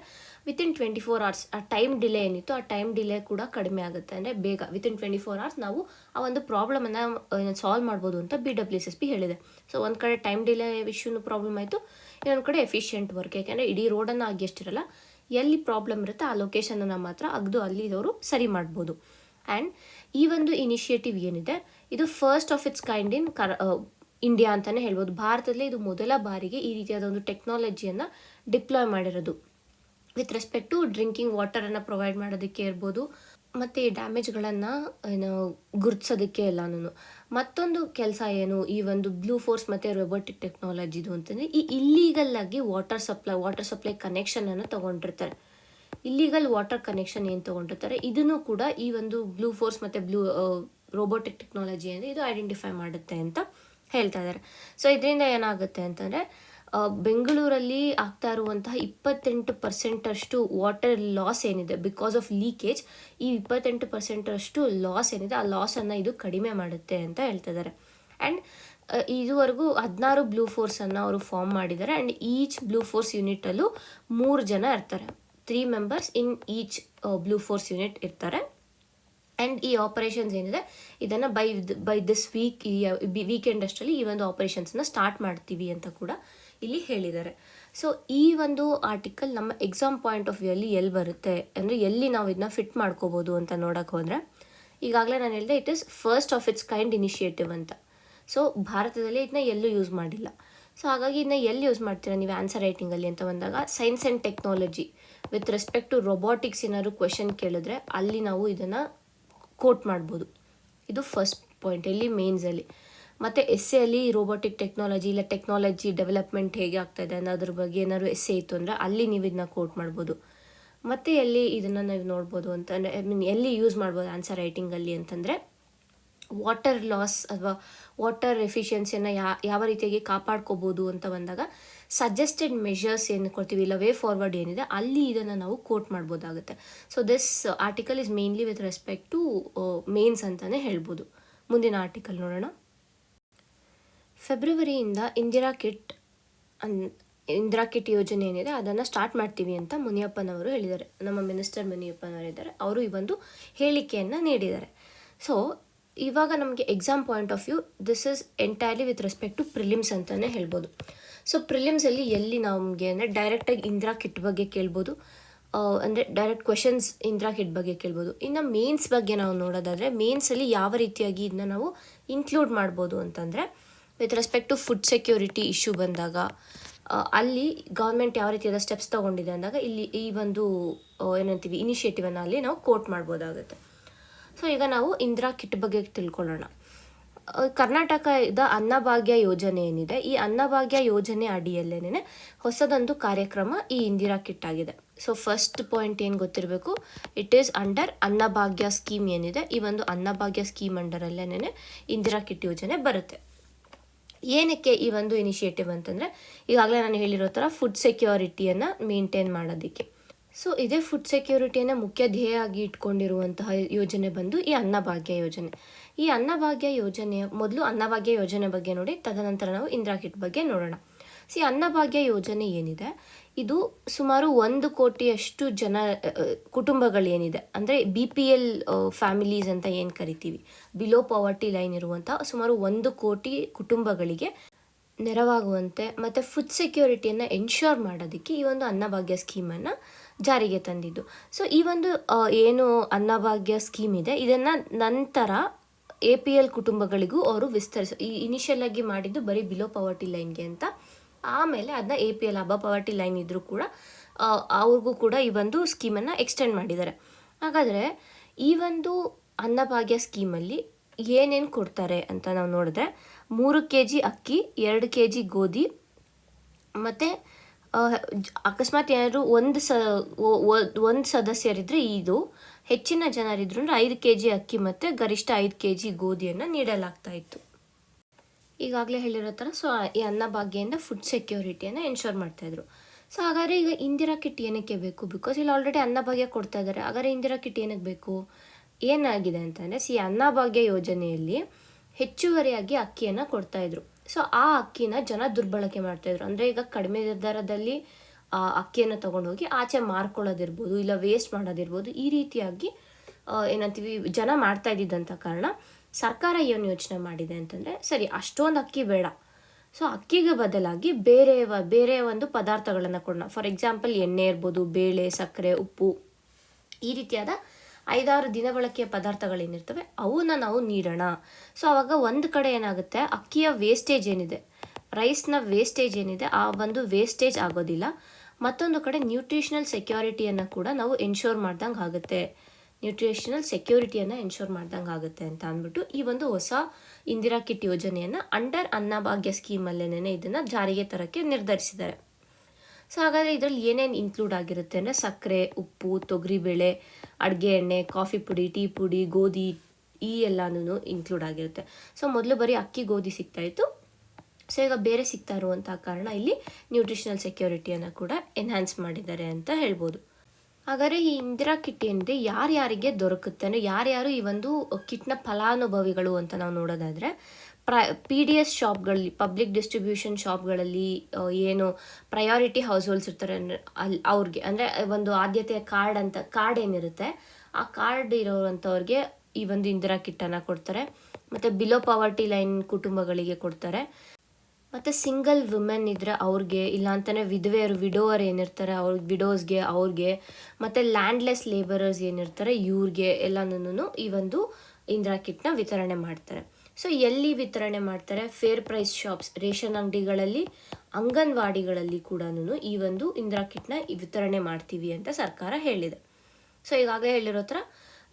ವಿತಿನ್ 24 hours ಆ ಟೈಮ್ ಡಿಲೇ ಏನಿತ್ತು ಆ ಟೈಮ್ ಡಿಲೇ ಕೂಡ ಕಡಿಮೆ ಆಗುತ್ತೆ. ಅಂದರೆ ಬೇಗ ವಿತಿನ್ 24 hours ನಾವು ಆ ಒಂದು ಪ್ರಾಬ್ಲಮನ್ನು ಸಾಲ್ವ್ ಮಾಡ್ಬೋದು ಅಂತ BWSSB ಹೇಳಿದೆ. ಸೊ ಒಂದು ಕಡೆ ಟೈಮ್ ಡಿಲೇ ಇಶ್ಯೂನು ಪ್ರಾಬ್ಲಮ್ ಆಯಿತು, ಇನ್ನೊಂದು ಕಡೆ ಎಫಿಷಿಯೆಂಟ್ ವರ್ಕ್. ಯಾಕೆಂದರೆ ಇಡೀ ರೋಡನ್ನು ಆಗಿಷ್ಟಿರಲ್ಲ, ಎಲ್ಲಿ ಪ್ರಾಬ್ಲಮ್ ಇರುತ್ತೆ ಆ ಲೊಕೇಶನನ್ನು ಮಾತ್ರ ಅಗ್ದು ಅಲ್ಲಿ ಅವರು ಸರಿ ಮಾಡ್ಬೋದು. ಆ್ಯಂಡ್ ಈ ಒಂದು ಇನಿಷಿಯೇಟಿವ್ ಏನಿದೆ ಇದು first of it's kind in India ಅಂತಲೇ ಹೇಳ್ಬೋದು. ಭಾರತದಲ್ಲಿ ಇದು ಮೊದಲ ಬಾರಿಗೆ ಈ ರೀತಿಯಾದ ಒಂದು ಟೆಕ್ನಾಲಜಿಯನ್ನು ಡಿಪ್ಲಾಯ್ ಮಾಡಿರೋದು with respect to drinking ವಾಟರನ್ನು provide ಮಾಡೋದಕ್ಕೆ ಇರ್ಬೋದು, ಮತ್ತು ಈ ಡ್ಯಾಮೇಜ್ಗಳನ್ನು ಗುರುತಿಸೋದಕ್ಕೆ ಎಲ್ಲನೂ. ಮತ್ತೊಂದು ಕೆಲಸ ಏನು ಈ ಒಂದು ಬ್ಲೂ ಫೋರ್ಸ್ ಮತ್ತು ರೊಬೋಟಿಕ್ ಟೆಕ್ನಾಲಜಿದು ಅಂತಂದರೆ, ಈ ಇಲ್ಲೀಗಲ್ಲಾಗಿ ವಾಟರ್ ಸಪ್ಲೈ ಕನೆಕ್ಷನನ್ನು ತೊಗೊಂಡಿರ್ತಾರೆ. ಇಲ್ಲೀಗಲ್ ವಾಟರ್ ಕನೆಕ್ಷನ್ ಏನು ತೊಗೊಂಡಿರ್ತಾರೆ ಇದನ್ನು ಕೂಡ ಈ ಒಂದು ಬ್ಲೂ ಫೋರ್ಸ್ ಮತ್ತು ರೋಬೋಟಿಕ್ ಟೆಕ್ನಾಲಜಿ ಅಂದರೆ ಇದು ಐಡೆಂಟಿಫೈ ಮಾಡುತ್ತೆ ಅಂತ ಹೇಳ್ತಾ ಇದ್ದಾರೆ. ಸೊ ಇದರಿಂದ ಏನಾಗುತ್ತೆ ಅಂತಂದರೆ ಬೆಂಗಳೂರಲ್ಲಿ ಆಗ್ತಾ ಇರುವಂತಹ 28% ವಾಟರ್ ಲಾಸ್ ಏನಿದೆ ಬಿಕಾಸ್ ಆಫ್ ಲೀಕೇಜ್, ಈ 28% ಲಾಸ್ ಏನಿದೆ ಆ ಲಾಸನ್ನು ಇದು ಕಡಿಮೆ ಮಾಡುತ್ತೆ ಅಂತ ಹೇಳ್ತಾ ಇದ್ದಾರೆ. ಆ್ಯಂಡ್ ಇದುವರೆಗೂ 16 ಬ್ಲೂ ಫೋರ್ಸನ್ನು ಅವರು ಫಾರ್ಮ್ ಮಾಡಿದ್ದಾರೆ. ಆ್ಯಂಡ್ ಈಚ್ ಬ್ಲೂ ಫೋರ್ಸ್ ಯೂನಿಟಲ್ಲೂ 3 ಜನ ಇರ್ತಾರೆ, 3 members in each blue force unit ಇರ್ತಾರೆ. ಆ್ಯಂಡ್ ಈ ಆಪರೇಷನ್ಸ್ ಏನಿದೆ ಇದನ್ನು ಬೈ ದಿಸ್ ವೀಕೆಂಡ್ ಅಷ್ಟರಲ್ಲಿ ಈ ಒಂದು ಆಪರೇಷನ್ಸನ್ನ ಸ್ಟಾರ್ಟ್ ಮಾಡ್ತೀವಿ ಅಂತ ಕೂಡ ಇಲ್ಲಿ ಹೇಳಿದ್ದಾರೆ. ಸೊ ಈ ಒಂದು ಆರ್ಟಿಕಲ್ ನಮ್ಮ ಎಕ್ಸಾಮ್ ಪಾಯಿಂಟ್ ಆಫ್ ವ್ಯೂ ಅಲ್ಲಿ ಎಲ್ಲಿ ಬರುತ್ತೆ ಅಂದರೆ ಎಲ್ಲಿ ನಾವು ಇದನ್ನ ಫಿಟ್ ಮಾಡ್ಕೋಬೋದು ಅಂತ ನೋಡೋಕೆ ಹೋದರೆ, ಈಗಾಗಲೇ ನಾನು ಹೇಳಿದೆ it is first of it's kind initiative ಅಂತ. ಸೊ ಭಾರತದಲ್ಲಿ ಇದನ್ನ ಎಲ್ಲೂ ಯೂಸ್ ಮಾಡಿಲ್ಲ. ಸೊ ಹಾಗಾಗಿ ಇದನ್ನ ಎಲ್ಲಿ ಯೂಸ್ ಮಾಡ್ತೀರಾ ನೀವು ಆನ್ಸರ್ ರೈಟಿಂಗಲ್ಲಿ ಅಂತ ಬಂದಾಗ, science and technology with respect to robotics ಏನಾದ್ರು ಕ್ವೆಶನ್ ಕೇಳಿದ್ರೆ ಅಲ್ಲಿ ನಾವು ಇದನ್ನು ಕೋಟ್ ಮಾಡ್ಬೋದು. ಇದು ಫಸ್ಟ್ ಪಾಯಿಂಟ್ ಇಲ್ಲಿ ಮೇನ್ಸಲ್ಲಿ. ಮತ್ತು ಎಸ್ಸೆಯಲ್ಲಿ ರೋಬೋಟಿಕ್ ಟೆಕ್ನಾಲಜಿ ಇಲ್ಲ ಟೆಕ್ನಾಲಜಿ ಡೆವಲಪ್ಮೆಂಟ್ ಹೇಗೆ ಆಗ್ತಾಯಿದೆ ಅನ್ನೋದ್ರ ಬಗ್ಗೆ ಏನಾದ್ರು ಎಸ್ಸೆ ಇತ್ತು ಅಂದರೆ ಅಲ್ಲಿ ನೀವು ಇದನ್ನ ಕೋಟ್ ಮಾಡ್ಬೋದು. ಮತ್ತು ಎಲ್ಲಿ ಇದನ್ನು ನಾವು ನೋಡ್ಬೋದು ಅಂತಂದರೆ ಎಲ್ಲಿ ಯೂಸ್ ಮಾಡ್ಬೋದು ಆನ್ಸರ್ ರೈಟಿಂಗಲ್ಲಿ ಅಂತಂದರೆ, ವಾಟರ್ ಲಾಸ್ ಅಥವಾ ವಾಟರ್ ಎಫಿಷಿಯನ್ಸಿಯನ್ನು ಯಾವ ರೀತಿಯಾಗಿ ಕಾಪಾಡ್ಕೋಬೋದು ಅಂತ ಬಂದಾಗ ಸಜೆಸ್ಟೆಡ್ ಮೆಷರ್ಸ್ ಏನು ಕೊಡ್ತೀವಿ ಇಲ್ಲ ವೇ ಫಾರ್ವರ್ಡ್ ಏನಿದೆ ಅಲ್ಲಿ ಇದನ್ನು ನಾವು ಕೋಟ್ ಮಾಡ್ಬೋದಾಗುತ್ತೆ. So this article is mainly with respect to mains ಅಂತಲೇ ಹೇಳ್ಬೋದು. ಮುಂದಿನ ಆರ್ಟಿಕಲ್ ನೋಡೋಣ. ಫೆಬ್ರವರಿಯಿಂದ ಇಂದಿರಾ ಕಿಟ್ ಇಂದಿರಾ ಕಿಟ್ ಯೋಜನೆ ಏನಿದೆ ಅದನ್ನು ಸ್ಟಾರ್ಟ್ ಮಾಡ್ತೀವಿ ಅಂತ ಮುನಿಯಪ್ಪನವರು ಹೇಳಿದ್ದಾರೆ. ನಮ್ಮ ಮಿನಿಸ್ಟರ್ ಮುನಿಯಪ್ಪನವರಿದ್ದಾರೆ, ಅವರು ಈ ಒಂದು ಹೇಳಿಕೆಯನ್ನು ನೀಡಿದ್ದಾರೆ. ಸೊ ಇವಾಗ ನಮಗೆ exam point of view this is entirely with respect to prelims ಅಂತಲೇ ಹೇಳ್ಬೋದು. ಸೊ ಪ್ರಿಲಿಮ್ಸಲ್ಲಿ ಎಲ್ಲಿ ನಮಗೆ ಅಂದರೆ ಡೈರೆಕ್ಟಾಗಿ ಇಂದಿರಾ ಕಿಟ್ ಬಗ್ಗೆ ಕೇಳ್ಬೋದು, ಅಂದರೆ ಡೈರೆಕ್ಟ್ ಕ್ವೆಶನ್ಸ್ ಇಂದಿರಾ ಕಿಟ್ ಬಗ್ಗೆ ಕೇಳ್ಬೋದು. ಇನ್ನು ಮೇನ್ಸ್ ಬಗ್ಗೆ ನಾವು ನೋಡೋದಾದರೆ ಮೇನ್ಸಲ್ಲಿ ಯಾವ ರೀತಿಯಾಗಿ ಇದನ್ನ ನಾವು ಇನ್ಕ್ಲೂಡ್ ಮಾಡ್ಬೋದು ಅಂತಂದರೆ with respect to food security issue ಬಂದಾಗ ಅಲ್ಲಿ ಗೌರ್ಮೆಂಟ್ ಯಾವ ರೀತಿಯಾದ ಸ್ಟೆಪ್ಸ್ ತೊಗೊಂಡಿದೆ ಅಂದಾಗ ಇಲ್ಲಿ ಈ ಒಂದು ಏನಂತೀವಿ ಇನಿಷಿಯೇಟಿವನ್ನು ಅಲ್ಲಿ ನಾವು ಕೋಟ್ ಮಾಡ್ಬೋದಾಗುತ್ತೆ. ಸೊ ಈಗ ನಾವು ಇಂದಿರಾ ಕಿಟ್ ಬಗ್ಗೆ ತಿಳ್ಕೊಳ್ಳೋಣ. ಕರ್ನಾಟಕದ ಅನ್ನಭಾಗ್ಯ ಯೋಜನೆ ಏನಿದೆ, ಈ ಅನ್ನಭಾಗ್ಯ ಯೋಜನೆ ಅಡಿಯಲ್ಲೇನೆ ಹೊಸದೊಂದು ಕಾರ್ಯಕ್ರಮ ಈ ಇಂದಿರಾ ಕಿಟ್ ಆಗಿದೆ. ಸೊ ಫಸ್ಟ್ ಪಾಯಿಂಟ್ ಏನು ಗೊತ್ತಿರಬೇಕು, it is under Annabhagya scheme ಏನಿದೆ, ಈ ಒಂದು ಅನ್ನಭಾಗ್ಯ ಸ್ಕೀಮ್ ಅಂಡರಲ್ಲೇನೆ ಇಂದಿರಾ ಕಿಟ್ ಯೋಜನೆ ಬರುತ್ತೆ. ಏನಕ್ಕೆ ಈ ಒಂದು ಇನಿಷಿಯೇಟಿವ್ ಅಂತಂದರೆ ಈಗಾಗಲೇ ನಾನು ಹೇಳಿರೋ ಥರ ಫುಡ್ ಸೆಕ್ಯೂರಿಟಿಯನ್ನು ಮೇಂಟೈನ್ ಮಾಡೋದಕ್ಕೆ. ಸೊ ಇದೇ ಫುಡ್ ಸೆಕ್ಯೂರಿಟಿಯನ್ನು ಮುಖ್ಯ ಧ್ಯೇಯ ಆಗಿ ಇಟ್ಕೊಂಡಿರುವಂತಹ ಯೋಜನೆ ಬಂದು ಈ ಅನ್ನಭಾಗ್ಯ ಯೋಜನೆ. ಈ ಅನ್ನಭಾಗ್ಯ ಯೋಜನೆಯ ಮೊದಲು ಅನ್ನಭಾಗ್ಯ ಯೋಜನೆ ಬಗ್ಗೆ ನೋಡಿ, ತದನಂತರ ನಾವು ಇಂದಿರಾ ಕಿಟ್ ಬಗ್ಗೆ ನೋಡೋಣ. ಅನ್ನಭಾಗ್ಯ ಯೋಜನೆ ಏನಿದೆ ಇದು ಸುಮಾರು 1 ಕೋಟಿಯಷ್ಟು ಕುಟುಂಬಗಳೇನಿದೆ ಅಂದರೆ BPL ಫ್ಯಾಮಿಲೀಸ್ ಅಂತ ಏನು ಕರಿತೀವಿ, ಬಿಲೋ ಪಾವರ್ಟಿ ಲೈನ್ ಇರುವಂಥ ಸುಮಾರು 1 ಕೋಟಿ ಕುಟುಂಬಗಳಿಗೆ ನೆರವಾಗುವಂತೆ ಮತ್ತು ಫುಡ್ ಸೆಕ್ಯೂರಿಟಿಯನ್ನು ಎನ್ಶ್ಯೂರ್ ಮಾಡೋದಕ್ಕೆ ಈ ಒಂದು ಅನ್ನಭಾಗ್ಯ ಸ್ಕೀಮನ್ನು ಜಾರಿಗೆ ತಂದಿದ್ದು. ಸೊ ಈ ಒಂದು ಏನು ಅನ್ನಭಾಗ್ಯ ಸ್ಕೀಮ್ ಇದೆ ಇದನ್ನು ನಂತರ APL ಕುಟುಂಬಗಳಿಗೂ ಅವರು ಈ ಇನಿಷಿಯಲ್ ಆಗಿ ಮಾಡಿದ್ದು ಬರೀ ಬಿಲೋ ಪಾವರ್ಟಿ ಲೈನ್ಗೆ ಅಂತ, ಆಮೇಲೆ ಅದನ್ನ APL ಅಬವ್ ಪಾವರ್ಟಿ ಲೈನ್ ಇದ್ದರೂ ಕೂಡ ಅವ್ರಿಗೂ ಕೂಡ ಈ ಒಂದು ಸ್ಕೀಮನ್ನು ಎಕ್ಸ್ಟೆಂಡ್ ಮಾಡಿದ್ದಾರೆ. ಹಾಗಾದರೆ ಈ ಒಂದು ಅನ್ನಭಾಗ್ಯ ಸ್ಕೀಮಲ್ಲಿ ಏನೇನು ಕೊಡ್ತಾರೆ ಅಂತ ನಾವು ನೋಡಿದ್ರೆ 3 kg ಅಕ್ಕಿ, 2 kg ಗೋಧಿ, ಮತ್ತು ಅಕಸ್ಮಾತ್ ಏನಾದರೂ ಒಂದು ಸದಸ್ಯರಿದ್ದರೆ ಇದು ಹೆಚ್ಚಿನ ಜನರಿದ್ರು ಅಂದರೆ 5 kg ಅಕ್ಕಿ ಮತ್ತು ಗರಿಷ್ಠ 5 kg ಗೋಧಿಯನ್ನು ನೀಡಲಾಗ್ತಾ ಇತ್ತು. ಈಗಾಗಲೇ ಹೇಳಿರೋ ಥರ ಸೊ ಈ ಅನ್ನಭಾಗ್ಯದಿಂದ ಫುಡ್ ಸೆಕ್ಯೂರಿಟಿಯನ್ನು ಎನ್ಶೋರ್ ಮಾಡ್ತಾಯಿದ್ರು. ಸೊ ಹಾಗಾದರೆ ಈಗ ಇಂದಿರಾ ಕಿಟ್ ಏನಕ್ಕೆ ಬೇಕು? ಬಿಕಾಸ್ ಇಲ್ಲಿ ಆಲ್ರೆಡಿ ಅನ್ನಭಾಗ್ಯ ಕೊಡ್ತಾ ಇದ್ದಾರೆ. ಹಾಗಾದರೆ ಇಂದಿರಾ ಕಿಟ್ ಏನಕ್ಕೆ ಬೇಕು? ಏನಾಗಿದೆ ಅಂತಂದರೆ ಅನ್ನಭಾಗ್ಯ ಯೋಜನೆಯಲ್ಲಿ ಹೆಚ್ಚುವರಿಯಾಗಿ ಅಕ್ಕಿಯನ್ನು ಕೊಡ್ತಾಯಿದ್ರು. ಸೊ ಆ ಅಕ್ಕಿನ ಜನ ದುರ್ಬಳಕೆ ಮಾಡ್ತಾಯಿದ್ರು. ಅಂದರೆ ಈಗ ಕಡಿಮೆ ದರದಲ್ಲಿ ಅಕ್ಕಿಯನ್ನು ತೊಗೊಂಡೋಗಿ ಆಚೆ ಮಾರ್ಕೊಳ್ಳೋದಿರ್ಬೋದು, ಇಲ್ಲ ವೇಸ್ಟ್ ಮಾಡೋದಿರ್ಬೋದು, ಈ ರೀತಿಯಾಗಿ ಏನಂತೀವಿ ಜನ ಮಾಡ್ತಾ ಇದ್ದಿದ್ದಂಥ ಕಾರಣ ಸರ್ಕಾರ ಏನು ಯೋಚನೆ ಮಾಡಿದೆ ಅಂತಂದರೆ ಸರಿ ಅಷ್ಟೊಂದು ಅಕ್ಕಿ ಬೇಡ, ಸೊ ಅಕ್ಕಿಗೆ ಬದಲಾಗಿ ಬೇರೆ ಒಂದು ಪದಾರ್ಥಗಳನ್ನು ಕೊಡೋಣ. ಫಾರ್ ಎಕ್ಸಾಂಪಲ್ ಎಣ್ಣೆ ಇರ್ಬೋದು, ಬೇಳೆ, ಸಕ್ಕರೆ, ಉಪ್ಪು, ಈ ರೀತಿಯಾದ 5-6 ದಿನಬಳಕೆಯ ಪದಾರ್ಥಗಳೇನಿರ್ತವೆ ಅವನ್ನ ನಾವು ನೀಡೋಣ. ಸೊ ಆವಾಗ ಒಂದು ಕಡೆ ಏನಾಗುತ್ತೆ, ಅಕ್ಕಿಯ ವೇಸ್ಟೇಜ್ ಏನಿದೆ, ರೈಸ್ನ ವೇಸ್ಟೇಜ್ ಏನಿದೆ ಆ ಒಂದು ವೇಸ್ಟೇಜ್ ಆಗೋದಿಲ್ಲ. ಮತ್ತೊಂದು ಕಡೆ ನ್ಯೂಟ್ರಿಷನಲ್ ಸೆಕ್ಯೂರಿಟಿಯನ್ನು ಕೂಡ ನಾವು ಎನ್ಶೋರ್ ಮಾಡ್ದಂಗೆ ಆಗುತ್ತೆ, ಅಂತ ಅಂದ್ಬಿಟ್ಟು ಈ ಒಂದು ಹೊಸ ಇಂದಿರಾ ಕಿಟ್ ಯೋಜನೆಯನ್ನು ಅಂಡರ್ ಅನ್ನಭಾಗ್ಯ ಸ್ಕೀಮಲ್ಲೇನೆ ಇದನ್ನು ಜಾರಿಗೆ ತರೋಕ್ಕೆ ನಿರ್ಧರಿಸಿದ್ದಾರೆ. ಸೊ ಹಾಗಾದರೆ ಇದರಲ್ಲಿ ಏನೇನು ಇನ್ಕ್ಲೂಡ್ ಆಗಿರುತ್ತೆ ಅಂದರೆ ಸಕ್ಕರೆ, ಉಪ್ಪು, ತೊಗರಿಬೇಳೆ, ಅಡುಗೆ ಎಣ್ಣೆ, ಕಾಫಿ ಪುಡಿ, ಟೀ ಪುಡಿ, ಗೋಧಿ, ಈ ಎಲ್ಲನೂ ಇನ್ಕ್ಲೂಡ್ ಆಗಿರುತ್ತೆ. ಸೊ ಮೊದಲು ಬರೀ ಅಕ್ಕಿ, ಗೋಧಿ ಸಿಗ್ತಾಯಿತ್ತು. ಸೊ ಈಗ ಬೇರೆ ಸಿಗ್ತಾ ಇರುವಂಥ ಕಾರಣ ಇಲ್ಲಿ ನ್ಯೂಟ್ರಿಷನಲ್ ಸೆಕ್ಯೂರಿಟಿಯನ್ನು ಕೂಡ ಎನ್ಹ್ಯಾನ್ಸ್ ಮಾಡಿದ್ದಾರೆ ಅಂತ ಹೇಳ್ಬೋದು. ಹಾಗಾದರೆ ಈ ಇಂದಿರಾ ಕಿಟ್ ಏನಿದೆ ಯಾರ್ಯಾರಿಗೆ ದೊರಕುತ್ತೆ ಅಂದರೆ ಯಾರ್ಯಾರು ಈ ಒಂದು ಕಿಟ್ನ ಫಲಾನುಭವಿಗಳು ಅಂತ ನಾವು ನೋಡೋದಾದರೆ PDS ಶಾಪ್ಗಳಲ್ಲಿ, ಪಬ್ಲಿಕ್ ಡಿಸ್ಟ್ರಿಬ್ಯೂಷನ್ ಶಾಪ್ಗಳಲ್ಲಿ ಏನು ಪ್ರಯಾರಿಟಿ ಹೌಸ್ ಹೋಲ್ಡ್ಸ್ ಇರ್ತಾರೆ ಅವ್ರಿಗೆ ಅಂದರೆ ಒಂದು ಆದ್ಯತೆಯ ಕಾರ್ಡ್ ಏನಿರುತ್ತೆ ಆ ಕಾರ್ಡ್ ಇರೋವಂಥವ್ರಿಗೆ ಈ ಒಂದು ಇಂದಿರಾ ಕಿಟ್ಟನ್ನು ಕೊಡ್ತಾರೆ. ಮತ್ತು ಬಿಲೋ ಪಾವರ್ಟಿ ಲೈನ್ ಕುಟುಂಬಗಳಿಗೆ ಕೊಡ್ತಾರೆ. ಮತ್ತು ಸಿಂಗಲ್ ವುಮೆನ್ ಇದ್ದರೆ ಅವ್ರಿಗೆ, ಇಲ್ಲಾಂತಲೇ ವಿಡೋವರ್ ಏನಿರ್ತಾರೆ ಅವ್ರಿಗೆ, ಮತ್ತು ಲ್ಯಾಂಡ್ಲೆಸ್ ಲೇಬರರ್ಸ್ ಏನಿರ್ತಾರೆ ಇವ್ರಿಗೆ ಎಲ್ಲನೂ ಈ ಒಂದು ಇಂದಿರಾ ಕಿಟ್ನ ವಿತರಣೆ ಮಾಡ್ತಾರೆ. ಸೊ ಎಲ್ಲಿ ವಿತರಣೆ ಮಾಡ್ತಾರೆ? ಫೇರ್ ಪ್ರೈಸ್ ಶಾಪ್ಸ್, ರೇಷನ್ ಅಂಗಡಿಗಳಲ್ಲಿ, ಅಂಗನವಾಡಿಗಳಲ್ಲಿ ಕೂಡ ಈ ಒಂದು ಇಂದಿರಾ ಕಿಟ್ನ ವಿತರಣೆ ಮಾಡ್ತೀವಿ ಅಂತ ಸರ್ಕಾರ ಹೇಳಿದೆ. ಸೊ ಈಗಾಗಲೇ ಹೇಳಿರೋ ಥರ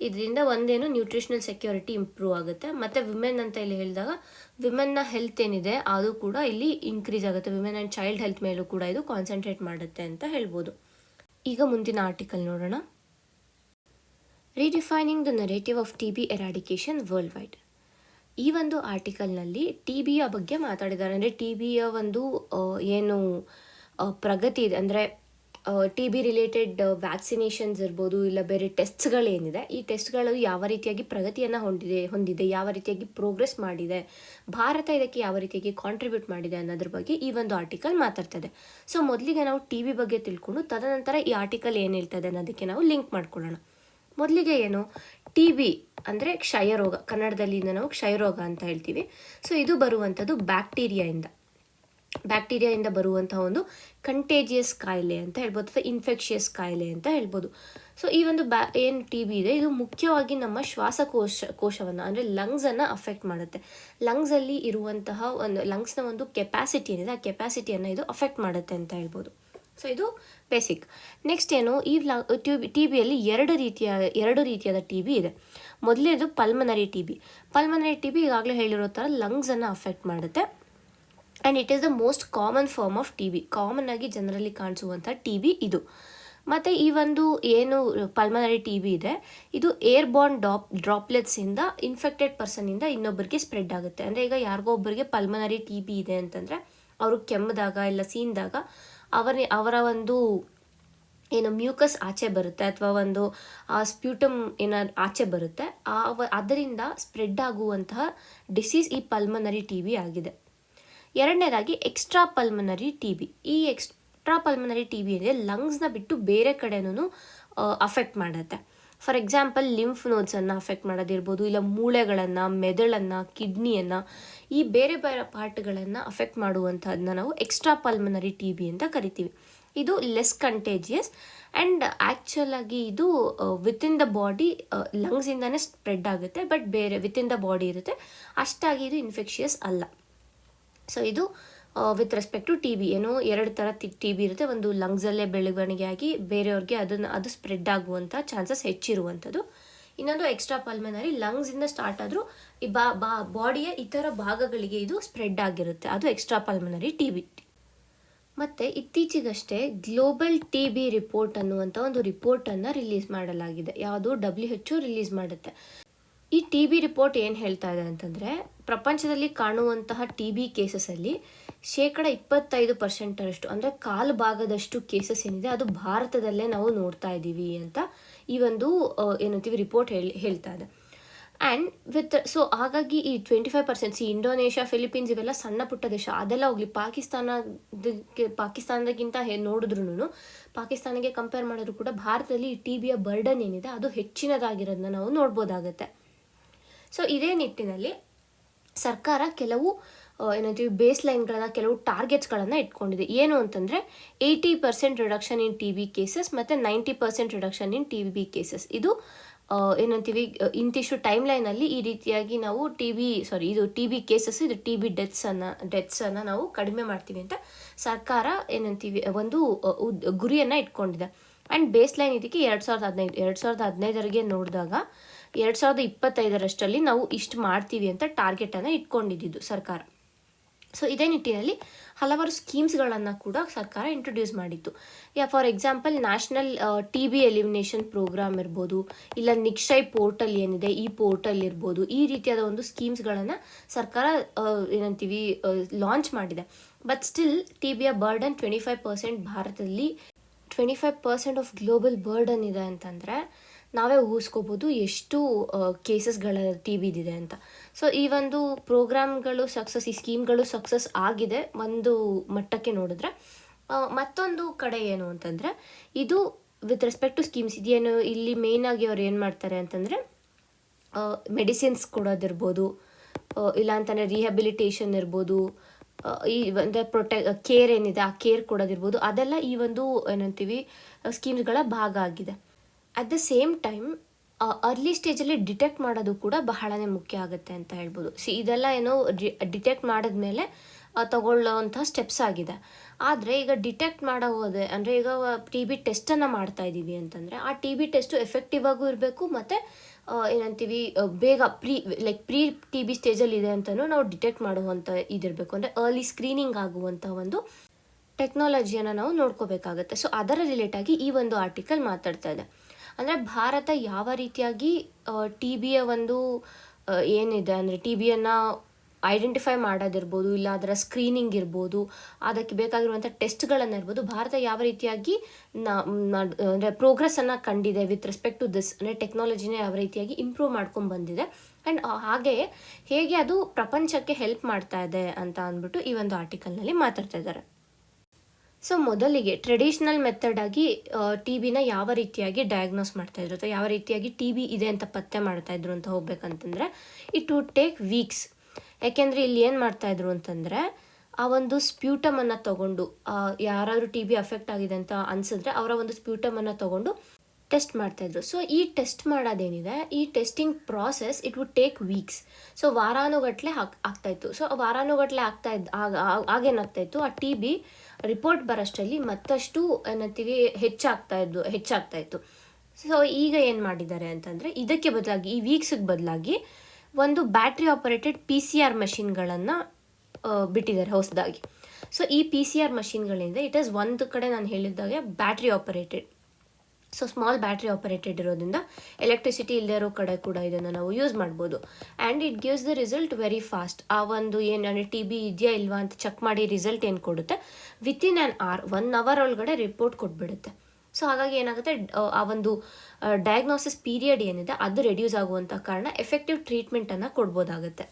ಇದರಿಂದ ಒಂದೇನು ನ್ಯೂಟ್ರಿಷನಲ್ ಸೆಕ್ಯೂರಿಟಿ ಇಂಪ್ರೂವ್ ಆಗುತ್ತೆ. ಮತ್ತು ವಿಮೆನ್ ಅಂತ ಇಲ್ಲಿ ಹೇಳಿದಾಗ ವಿಮೆನ್ನ ಹೆಲ್ತ್ ಏನಿದೆ ಅದು ಕೂಡ ಇಲ್ಲಿ ಇನ್ಕ್ರೀಸ್ ಆಗುತ್ತೆ. ವಿಮೆನ್ ಆ್ಯಂಡ್ ಚೈಲ್ಡ್ ಹೆಲ್ತ್ ಮೇಲೂ ಕೂಡ ಇದು ಕಾನ್ಸಂಟ್ರೇಟ್ ಮಾಡುತ್ತೆ ಅಂತ ಹೇಳ್ಬೋದು. ಈಗ ಮುಂದಿನ ಆರ್ಟಿಕಲ್ ನೋಡೋಣ. ರೀಡಿಫೈನಿಂಗ್ the narrative of TB eradication world wide. ಈ ಒಂದು ಆರ್ಟಿಕಲ್ನಲ್ಲಿ TBಯ ಬಗ್ಗೆ ಮಾತಾಡಿದ್ದಾರೆ. ಅಂದರೆ TBಯ ಒಂದು ಏನು ಪ್ರಗತಿ ಇದೆ ಅಂದರೆ ಟಿ ಬಿ ರಿಲೇಟೆಡ್ ವ್ಯಾಕ್ಸಿನೇಷನ್ಸ್ ಇರ್ಬೋದು, ಇಲ್ಲ ಬೇರೆ ಟೆಸ್ಟ್ಸ್ಗಳೇನಿದೆ, ಈ ಟೆಸ್ಟ್ಗಳು ಯಾವ ರೀತಿಯಾಗಿ ಪ್ರಗತಿಯನ್ನು ಹೊಂದಿದೆ, ಯಾವ ರೀತಿಯಾಗಿ ಪ್ರೋಗ್ರೆಸ್ ಮಾಡಿದೆ, ಭಾರತ ಇದಕ್ಕೆ ಯಾವ ರೀತಿಯಾಗಿ ಕಾಂಟ್ರಿಬ್ಯೂಟ್ ಮಾಡಿದೆ ಅನ್ನೋದ್ರ ಬಗ್ಗೆ ಈ ಒಂದು ಆರ್ಟಿಕಲ್ ಮಾತಾಡ್ತದೆ. ಸೊ ಮೊದಲಿಗೆ ನಾವು ಟಿ ಬಿ ಬಗ್ಗೆ ತಿಳ್ಕೊಂಡು ತದನಂತರ ಈ ಆರ್ಟಿಕಲ್ ಏನು ಹೇಳ್ತದೆ ಅನ್ನೋದಕ್ಕೆ ನಾವು ಲಿಂಕ್ ಮಾಡ್ಕೊಳ್ಳೋಣ. ಮೊದಲಿಗೆ ಏನು, ಟಿ ಬಿ ಅಂದರೆ ಕ್ಷಯರೋಗ, ಕನ್ನಡದಲ್ಲಿ ನಾವು ಕ್ಷಯರೋಗ ಅಂತ ಹೇಳ್ತೀವಿ. ಸೊ ಇದು ಬರುವಂಥದ್ದು ಬ್ಯಾಕ್ಟೀರಿಯಾಯಿಂದ ಬರುವಂತಹ ಒಂದು ಕಂಟೇಜಿಯಸ್ ಕಾಯಿಲೆ ಅಂತ ಹೇಳ್ಬೋದು, ಅಥವಾ ಇನ್ಫೆಕ್ಷಿಯಸ್ ಕಾಯಿಲೆ ಅಂತ ಹೇಳ್ಬೋದು. ಸೊ ಈ ಒಂದು ಏನು ಟಿ ಬಿ ಇದೆ, ಇದು ಮುಖ್ಯವಾಗಿ ನಮ್ಮ ಕೋಶವನ್ನು ಅಂದರೆ ಲಂಗ್ಸನ್ನು ಅಫೆಕ್ಟ್ ಮಾಡುತ್ತೆ. ಲಂಗ್ಸಲ್ಲಿ ಇರುವಂತಹ ಲಂಗ್ಸ್ನ ಒಂದು ಕೆಪಾಸಿಟಿ ಏನಿದೆ, ಆ ಕೆಪಾಸಿಟಿಯನ್ನು ಇದು ಅಫೆಕ್ಟ್ ಮಾಡುತ್ತೆ ಅಂತ ಹೇಳ್ಬೋದು. ಸೊ ಇದು ಬೇಸಿಕ್. ನೆಕ್ಸ್ಟ್ ಏನು, ಈ ಟಿ ಬಿಯಲ್ಲಿ ಎರಡು ರೀತಿಯಾದ ಟಿ ಬಿ ಇದೆ. ಮೊದಲನೇದು ಪಲ್ಮನರಿ ಟಿ ಬಿ ಈಗಾಗಲೇ ಹೇಳಿರೋ ಥರ ಲಂಗ್ಸನ್ನು ಅಫೆಕ್ಟ್ ಮಾಡುತ್ತೆ. And it is the most common form of T B, common ಆಗಿ ಜನರಲ್ಲಿ ಕಾಣಿಸುವಂಥ ಟಿ ಬಿ ಇದು. ಮತ್ತು ಈ ಒಂದು ಏನು ಪಲ್ಮನರಿ ಟಿ ಬಿ ಇದೆ, ಇದು ಏರ್ಬೋರ್ನ್ ಡ್ರಾಪ್ಲೆಟ್ಸಿಂದ ಇನ್ಫೆಕ್ಟೆಡ್ ಪರ್ಸನಿಂದ ಇನ್ನೊಬ್ಬರಿಗೆ ಸ್ಪ್ರೆಡ್ ಆಗುತ್ತೆ. ಅಂದರೆ ಈಗ ಯಾರಿಗೋ ಒಬ್ಬರಿಗೆ ಪಲ್ಮನರಿ ಟಿ ಬಿ ಇದೆ ಅಂತಂದರೆ ಅವರು ಕೆಮ್ಮಿದಾಗ ಇಲ್ಲ ಸೀನ್ದಾಗ ಅವರ ಒಂದು ಏನು ಮ್ಯೂಕಸ್ ಆಚೆ ಬರುತ್ತೆ, ಅಥವಾ ಒಂದು ಸ್ಪ್ಯೂಟಮ್ ಆಚೆ ಬರುತ್ತೆ, ಅದರಿಂದ ಸ್ಪ್ರೆಡ್ ಆಗುವಂತಹ ಡಿಸೀಸ್ ಈ ಪಲ್ಮನರಿ ಟಿ ಬಿ ಆಗಿದೆ. ಎರಡನೇದಾಗಿ ಎಕ್ಸ್ಟ್ರಾ ಪಲ್ಮನರಿ ಟಿ ಬಿ. ಈ ಎಕ್ಸ್ಟ್ರಾ ಪಲ್ಮನರಿ ಟಿ ಬಿ ಅಂದರೆ ಲಂಗ್ಸ್ನ ಬಿಟ್ಟು ಬೇರೆ ಕಡೆನೂ ಅಫೆಕ್ಟ್ ಮಾಡುತ್ತೆ. ಫಾರ್ ಎಕ್ಸಾಂಪಲ್ ಲಿಂಫ್ ನೋಡ್ಸನ್ನು ಅಫೆಕ್ಟ್ ಮಾಡೋದಿರ್ಬೋದು, ಇಲ್ಲ ಮೂಳೆಗಳನ್ನು, ಮೆದುಳನ್ನು, ಕಿಡ್ನಿಯನ್ನು, ಈ ಬೇರೆ ಬೇರೆ ಪಾರ್ಟ್ಗಳನ್ನು ಅಫೆಕ್ಟ್ ಮಾಡುವಂಥದ್ದನ್ನ ನಾವು ಎಕ್ಸ್ಟ್ರಾ ಪಲ್ಮನರಿ ಟಿ ಬಿ ಅಂತ ಕರಿತೀವಿ. ಇದು ಲೆಸ್ ಕಂಟೇಜಿಯಸ್ ಆ್ಯಂಡ್ ಆ್ಯಕ್ಚುಲ್ ಆಗಿ ಇದು ವಿತಿನ್ ದ ಬಾಡಿ, ಲಂಗ್ಸಿಂದನೇ ಸ್ಪ್ರೆಡ್ ಆಗುತ್ತೆ, ಬಟ್ ಬೇರೆ ವಿತಿನ್ ದ ಬಾಡಿ ಇರುತ್ತೆ, ಅಷ್ಟಾಗಿ ಇದು ಇನ್ಫೆಕ್ಷಿಯಸ್ ಅಲ್ಲ. ಸೊ ಇದು with respect to T B. ಏನೋ ಎರಡು ಥರ ಟಿ ಬಿ ಇರುತ್ತೆ. ಒಂದು ಲಂಗ್ಸಲ್ಲೇ ಬೆಳವಣಿಗೆ ಆಗಿ ಬೇರೆಯವ್ರಿಗೆ ಅದು ಸ್ಪ್ರೆಡ್ ಆಗುವಂಥ ಚಾನ್ಸಸ್ ಹೆಚ್ಚಿರುವಂಥದ್ದು. ಇನ್ನೊಂದು ಎಕ್ಸ್ಟ್ರಾ ಪಲ್ಮನರಿ, ಲಂಗ್ಸಿಂದ ಸ್ಟಾರ್ಟ್ ಆದರೂ ಈ ಬಾಡಿಯ ಇತರ ಭಾಗಗಳಿಗೆ ಇದು ಸ್ಪ್ರೆಡ್ ಆಗಿರುತ್ತೆ, ಅದು ಎಕ್ಸ್ಟ್ರಾ ಪಲ್ಮನರಿ ಟಿ ಬಿ. ಮತ್ತು ಇತ್ತೀಚೆಗಷ್ಟೇ ಗ್ಲೋಬಲ್ ಟಿ ಬಿ ರಿಪೋರ್ಟ್ ಅನ್ನುವಂಥ ಒಂದು ರಿಪೋರ್ಟನ್ನು ರಿಲೀಸ್ ಮಾಡಲಾಗಿದೆ. ಯಾವುದು WHO ರಿಲೀಸ್ ಮಾಡುತ್ತೆ. ಈ ಟಿ ಬಿ ರಿಪೋರ್ಟ್ ಏನು ಹೇಳ್ತಾ ಇದೆ ಅಂತಂದರೆ, ಪ್ರಪಂಚದಲ್ಲಿ ಕಾಣುವಂತಹ ಟಿ ಬಿ ಕೇಸಸಲ್ಲಿ 25% ಅಂದರೆ ಕಾಲು ಭಾಗದಷ್ಟು ಕೇಸಸ್ ಏನಿದೆ ಅದು ಭಾರತದಲ್ಲೇ ನಾವು ನೋಡ್ತಾ ಇದ್ದೀವಿ ಅಂತ ಈ ಒಂದು ಏನಂತೀವಿ ರಿಪೋರ್ಟ್ ಹೇಳ್ತಾ ಇದೆ. ಆ್ಯಂಡ್ ಸೊ ಹಾಗಾಗಿ ಈ 25% ಇಂಡೋನೇಷ್ಯಾ, ಫಿಲಿಪೀನ್ಸ್ ಇವೆಲ್ಲ ಸಣ್ಣ ಪುಟ್ಟ ದೇಶ, ಅದೆಲ್ಲ ಹೋಗಲಿ, ಪಾಕಿಸ್ತಾನದಕ್ಕಿಂತ ನೋಡಿದ್ರು, ಪಾಕಿಸ್ತಾನಕ್ಕೆ ಕಂಪೇರ್ ಮಾಡಿದ್ರು ಕೂಡ ಭಾರತದಲ್ಲಿ ಈ ಟಿ ಬಿಯ ಬರ್ಡನ್ ಏನಿದೆ ಅದು ಹೆಚ್ಚಿನದಾಗಿರೋದನ್ನ ನಾವು ನೋಡ್ಬೋದಾಗತ್ತೆ. ಸೊ ಇದೇ ನಿಟ್ಟಿನಲ್ಲಿ ಸರ್ಕಾರ ಕೆಲವು ಏನಂತೀವಿ ಬೇಸ್ಲೈನ್ಗಳನ್ನು, ಕೆಲವು ಟಾರ್ಗೆಟ್ಸ್ಗಳನ್ನು ಇಟ್ಕೊಂಡಿದೆ. ಏನು ಅಂತಂದರೆ 80% ರಿಡಕ್ಷನ್ ಇನ್ ಟಿ ಬಿ ಕೇಸಸ್ ಮತ್ತು 90% ರಿಡಕ್ಷನ್ ಇನ್ ಟಿ ಬಿ ಕೇಸಸ್. ಇದು ಏನಂತೀವಿ ಇಂತಿಷ್ಟು ಟೈಮ್ ಲೈನಲ್ಲಿ ಈ ರೀತಿಯಾಗಿ ನಾವು ಇದು ಟಿ ಬಿ ಕೇಸಸ್, ಇದು ಟಿ ಬಿ ಡೆತ್ಸನ್ನು ನಾವು ಕಡಿಮೆ ಮಾಡ್ತೀವಿ ಅಂತ ಸರ್ಕಾರ ಏನಂತೀವಿ ಒಂದು ಗುರಿಯನ್ನು ಇಟ್ಕೊಂಡಿದೆ. ಆ್ಯಂಡ್ ಬೇಸ್ಲೈನ್ ಇದಕ್ಕೆ 2015 ನೋಡಿದಾಗ 2025 ನಾವು ಇಷ್ಟು ಮಾಡ್ತೀವಿ ಅಂತ ಟಾರ್ಗೆಟನ್ನು ಇಟ್ಕೊಂಡಿದ್ದು ಸರ್ಕಾರ. ಸೊ ಇದೇ ನಿಟ್ಟಿನಲ್ಲಿ ಹಲವಾರು ಸ್ಕೀಮ್ಸ್ಗಳನ್ನು ಕೂಡ ಸರ್ಕಾರ ಇಂಟ್ರೊಡ್ಯೂಸ್ ಮಾಡಿತ್ತು. For example national T B elimination programme ಇರ್ಬೋದು, ಇಲ್ಲ ನಿಕ್ಷಯ್ ಪೋರ್ಟಲ್ ಏನಿದೆ ಈ ಪೋರ್ಟಲ್ ಇರ್ಬೋದು, ಈ ರೀತಿಯಾದ ಒಂದು ಸ್ಕೀಮ್ಸ್ಗಳನ್ನು ಸರ್ಕಾರ ಏನಂತೀವಿ ಲಾಂಚ್ ಮಾಡಿದೆ. ಬಟ್ ಸ್ಟಿಲ್ ಟಿ ಬಿಯ ಬರ್ಡನ್ 25% ಭಾರತದಲ್ಲಿ 25% ಆಫ್ ಗ್ಲೋಬಲ್ ಬರ್ಡನ್ ಇದೆ ಅಂತಂದರೆ ನಾವೇ ಊಹಿಸ್ಕೋಬೋದು ಎಷ್ಟು ಕೇಸಸ್ಗಳ ಟಿ ಬಿದಿದೆ ಅಂತ. ಸೊ ಈ ಒಂದು ಪ್ರೋಗ್ರಾಮ್ಗಳು ಸಕ್ಸಸ್, ಈ ಸ್ಕೀಮ್ಗಳು ಸಕ್ಸಸ್ ಆಗಿದೆ ಒಂದು ಮಟ್ಟಕ್ಕೆ ನೋಡಿದ್ರೆ. ಮತ್ತೊಂದು ಕಡೆ ಏನು ಅಂತಂದರೆ, ಇದು ವಿತ್ ರೆಸ್ಪೆಕ್ಟ್ ಟು ಸ್ಕೀಮ್ಸ್ ಇದೇನು, ಇಲ್ಲಿ ಮೇಯ್ನಾಗಿ ಅವ್ರು ಏನು ಮಾಡ್ತಾರೆ ಅಂತಂದರೆ ಮೆಡಿಸಿನ್ಸ್ ಕೊಡೋದಿರ್ಬೋದು, ಇಲ್ಲ ಅಂತಂದರೆ ರಿಹ್ಯಾಬಿಲಿಟೇಷನ್ ಇರ್ಬೋದು, ಈ ಒಂದು ಕೇರ್ ಏನಿದೆ ಆ ಕೇರ್ ಕೊಡೋದಿರ್ಬೋದು, ಅದೆಲ್ಲ ಈ ಒಂದು ಏನಂತೀವಿ ಸ್ಕೀಮ್ಸ್ಗಳ ಭಾಗ ಆಗಿದೆ. At the same time early ಸ್ಟೇಜಲ್ಲಿ ಡಿಟೆಕ್ಟ್ ಮಾಡೋದು ಕೂಡ ಬಹಳನೇ ಮುಖ್ಯ ಆಗುತ್ತೆ ಅಂತ ಹೇಳ್ಬೋದು. ಇದೆಲ್ಲ ಏನೋ ಡಿಟೆಕ್ಟ್ ಮಾಡಿದ್ಮೇಲೆ ತಗೊಳ್ಳೋವಂಥ ಸ್ಟೆಪ್ಸ್ ಆಗಿದೆ. ಆದರೆ ಈಗ ಡಿಟೆಕ್ಟ್ ಮಾಡೋ ಹೋದೆ ಅಂದರೆ ಈಗ ಟಿ ಬಿ ಟೆಸ್ಟನ್ನು ಮಾಡ್ತಾ ಇದ್ದೀವಿ ಅಂತಂದರೆ ಆ ಟಿ ಬಿ ಟೆಸ್ಟು ಎಫೆಕ್ಟಿವ್ ಆಗೂ ಇರಬೇಕು, ಮತ್ತು ಏನಂತೀವಿ ಬೇಗ ಪ್ರೀ ಟಿ ಬಿ ಸ್ಟೇಜಲ್ಲಿ ಇದೆ ಅಂತಲೂ ನಾವು ಡಿಟೆಕ್ಟ್ ಮಾಡುವಂಥ ಇದಿರಬೇಕು. ಅಂದರೆ ಅರ್ಲಿ ಸ್ಕ್ರೀನಿಂಗ್ ಆಗುವಂಥ ಒಂದು ಟೆಕ್ನಾಲಜಿಯನ್ನು ನಾವು ನೋಡ್ಕೋಬೇಕಾಗತ್ತೆ. ಸೊ ಅದರ ರಿಲೇಟಾಗಿ ಈ ಒಂದು ಆರ್ಟಿಕಲ್ ಮಾತಾಡ್ತಾ ಇದೆ. ಅಂದರೆ ಭಾರತ ಯಾವ ರೀತಿಯಾಗಿ ಟಿ ಬಿಯ ಒಂದು ಏನಿದೆ ಅಂದರೆ ಟಿ ಬಿಯನ್ನು ಐಡೆಂಟಿಫೈ ಮಾಡೋದಿರ್ಬೋದು, ಇಲ್ಲ ಅದರ ಸ್ಕ್ರೀನಿಂಗ್ ಇರ್ಬೋದು, ಅದಕ್ಕೆ ಬೇಕಾಗಿರುವಂಥ ಟೆಸ್ಟ್ಗಳನ್ನು ಇರ್ಬೋದು, ಭಾರತ ಯಾವ ರೀತಿಯಾಗಿ ಅಂದರೆ ಪ್ರೋಗ್ರೆಸ್ಸನ್ನು ಕಂಡಿದೆ ವಿತ್ ರೆಸ್ಪೆಕ್ಟ್ ಟು ದಿಸ್, ಅಂದರೆ ಟೆಕ್ನಾಲಜಿನ ಯಾವ ರೀತಿಯಾಗಿ ಇಂಪ್ರೂವ್ ಮಾಡ್ಕೊಂಡು ಬಂದಿದೆ ಆ್ಯಂಡ್ ಹಾಗೆಯೇ ಹೇಗೆ ಅದು ಪ್ರಪಂಚಕ್ಕೆ ಹೆಲ್ಪ್ ಮಾಡ್ತಾ ಇದೆ ಅಂತ ಅಂದ್ಬಿಟ್ಟು ಈ ಒಂದು ಆರ್ಟಿಕಲ್ನಲ್ಲಿ ಮಾತಾಡ್ತಾ ಇದ್ದಾರೆ. ಸೊ ಮೊದಲಿಗೆ ಟ್ರೆಡಿಷ್ನಲ್ ಮೆಥಡ್ ಆಗಿ ಟಿ ಬಿನ ಯಾವ ರೀತಿಯಾಗಿ ಡಯಾಗ್ನೋಸ್ ಮಾಡ್ತಾಯಿದ್ರು ಅಥವಾ ಯಾವ ರೀತಿಯಾಗಿ ಟಿ ಬಿ ಇದೆ ಅಂತ ಪತ್ತೆ ಮಾಡ್ತಾಯಿದ್ರು ಅಂತ ಹೋಗ್ಬೇಕಂತಂದರೆ ಇಟ್ ವುಡ್ ಟೇಕ್ ವೀಕ್ಸ್. ಯಾಕೆಂದರೆ ಇಲ್ಲಿ ಏನು ಮಾಡ್ತಾಯಿದ್ರು ಅಂತಂದರೆ ಆ ಒಂದು ಸ್ಪ್ಯೂಟಮನ್ನು ತೊಗೊಂಡು ಯಾರಾದರೂ ಟಿ ಬಿ ಅಫೆಕ್ಟ್ ಆಗಿದೆ ಅಂತ ಅನಿಸಿದ್ರೆ ಅವರ ಒಂದು ಸ್ಪ್ಯೂಟಮನ್ನು ತೊಗೊಂಡು ಟೆಸ್ಟ್ ಮಾಡ್ತಾಯಿದ್ರು. ಸೊ ಈ ಟೆಸ್ಟ್ ಮಾಡೋದೇನಿದೆ, ಈ testing process it would take weeks. So ವಾರಾನುಗಟ್ಟಲೆ ಆಗ್ತಾಯಿತ್ತು. ಸೊ ವಾರಾನುಗಟ್ಟಲೆ ಆಗೇನಾಗ್ತಾಯಿತ್ತು, ಆ ಟಿ ಬಿ ರಿಪೋರ್ಟ್ ಬರೋಷ್ಟರಲ್ಲಿ ಮತ್ತಷ್ಟು ಏನಂತೀವಿ ಹೆಚ್ಚಾಗ್ತಾಯಿತ್ತು. ಸೊ ಈಗ ಏನು ಮಾಡಿದ್ದಾರೆ ಅಂತಂದರೆ ಇದಕ್ಕೆ ಬದಲಾಗಿ ಈ ವೀಕ್ಸಿಗೆ ಬದಲಾಗಿ ಒಂದು ಬ್ಯಾಟ್ರಿ ಆಪರೇಟೆಡ್ PCR ಮಷಿನ್ಗಳನ್ನು ಬಿಟ್ಟಿದ್ದಾರೆ ಹೊಸದಾಗಿ. ಸೊ ಈ PCR ಮಷಿನ್ಗಳಿಂದ ಇಟ್ ಈಸ್ ಒಂದು ಕಡೆ ನಾನು ಹೇಳಿದ್ದಾಗೆ battery operated. So small battery operated ಇರೋದ್ರಿಂದ ಎಲೆಕ್ಟ್ರಿಸಿಟಿ ಇಲ್ಲದೆ ಇರೋ ಕಡೆ ಕೂಡ ಇದನ್ನು ನಾವು ಯೂಸ್ ಮಾಡ್ಬೋದು. And it gives the result very fast. ಆ ಒಂದು ಏನು ಟಿ ಬಿ ಇದೆಯಾ ಇಲ್ವಾ ಅಂತ ಚೆಕ್ ಮಾಡಿ ರಿಸಲ್ಟ್ ಏನು ಕೊಡುತ್ತೆ, ವಿತಿನ್ ಆ್ಯನ್ ಅವರ್ 1 hour ಒಳಗಡೆ ರಿಪೋರ್ಟ್ ಕೊಟ್ಬಿಡುತ್ತೆ. ಸೊ ಹಾಗಾಗಿ ಏನಾಗುತ್ತೆ, ಆ ಒಂದು ಡಯಾಗ್ನೋಸಿಸ್ ಪೀರಿಯಡ್ ಏನಿದೆ ಅದು ರೆಡ್ಯೂಸ್ ಆಗುವಂಥ ಕಾರಣ ಎಫೆಕ್ಟಿವ್ ಟ್ರೀಟ್ಮೆಂಟನ್ನು ಕೊಡ್ಬೋದಾಗುತ್ತೆ.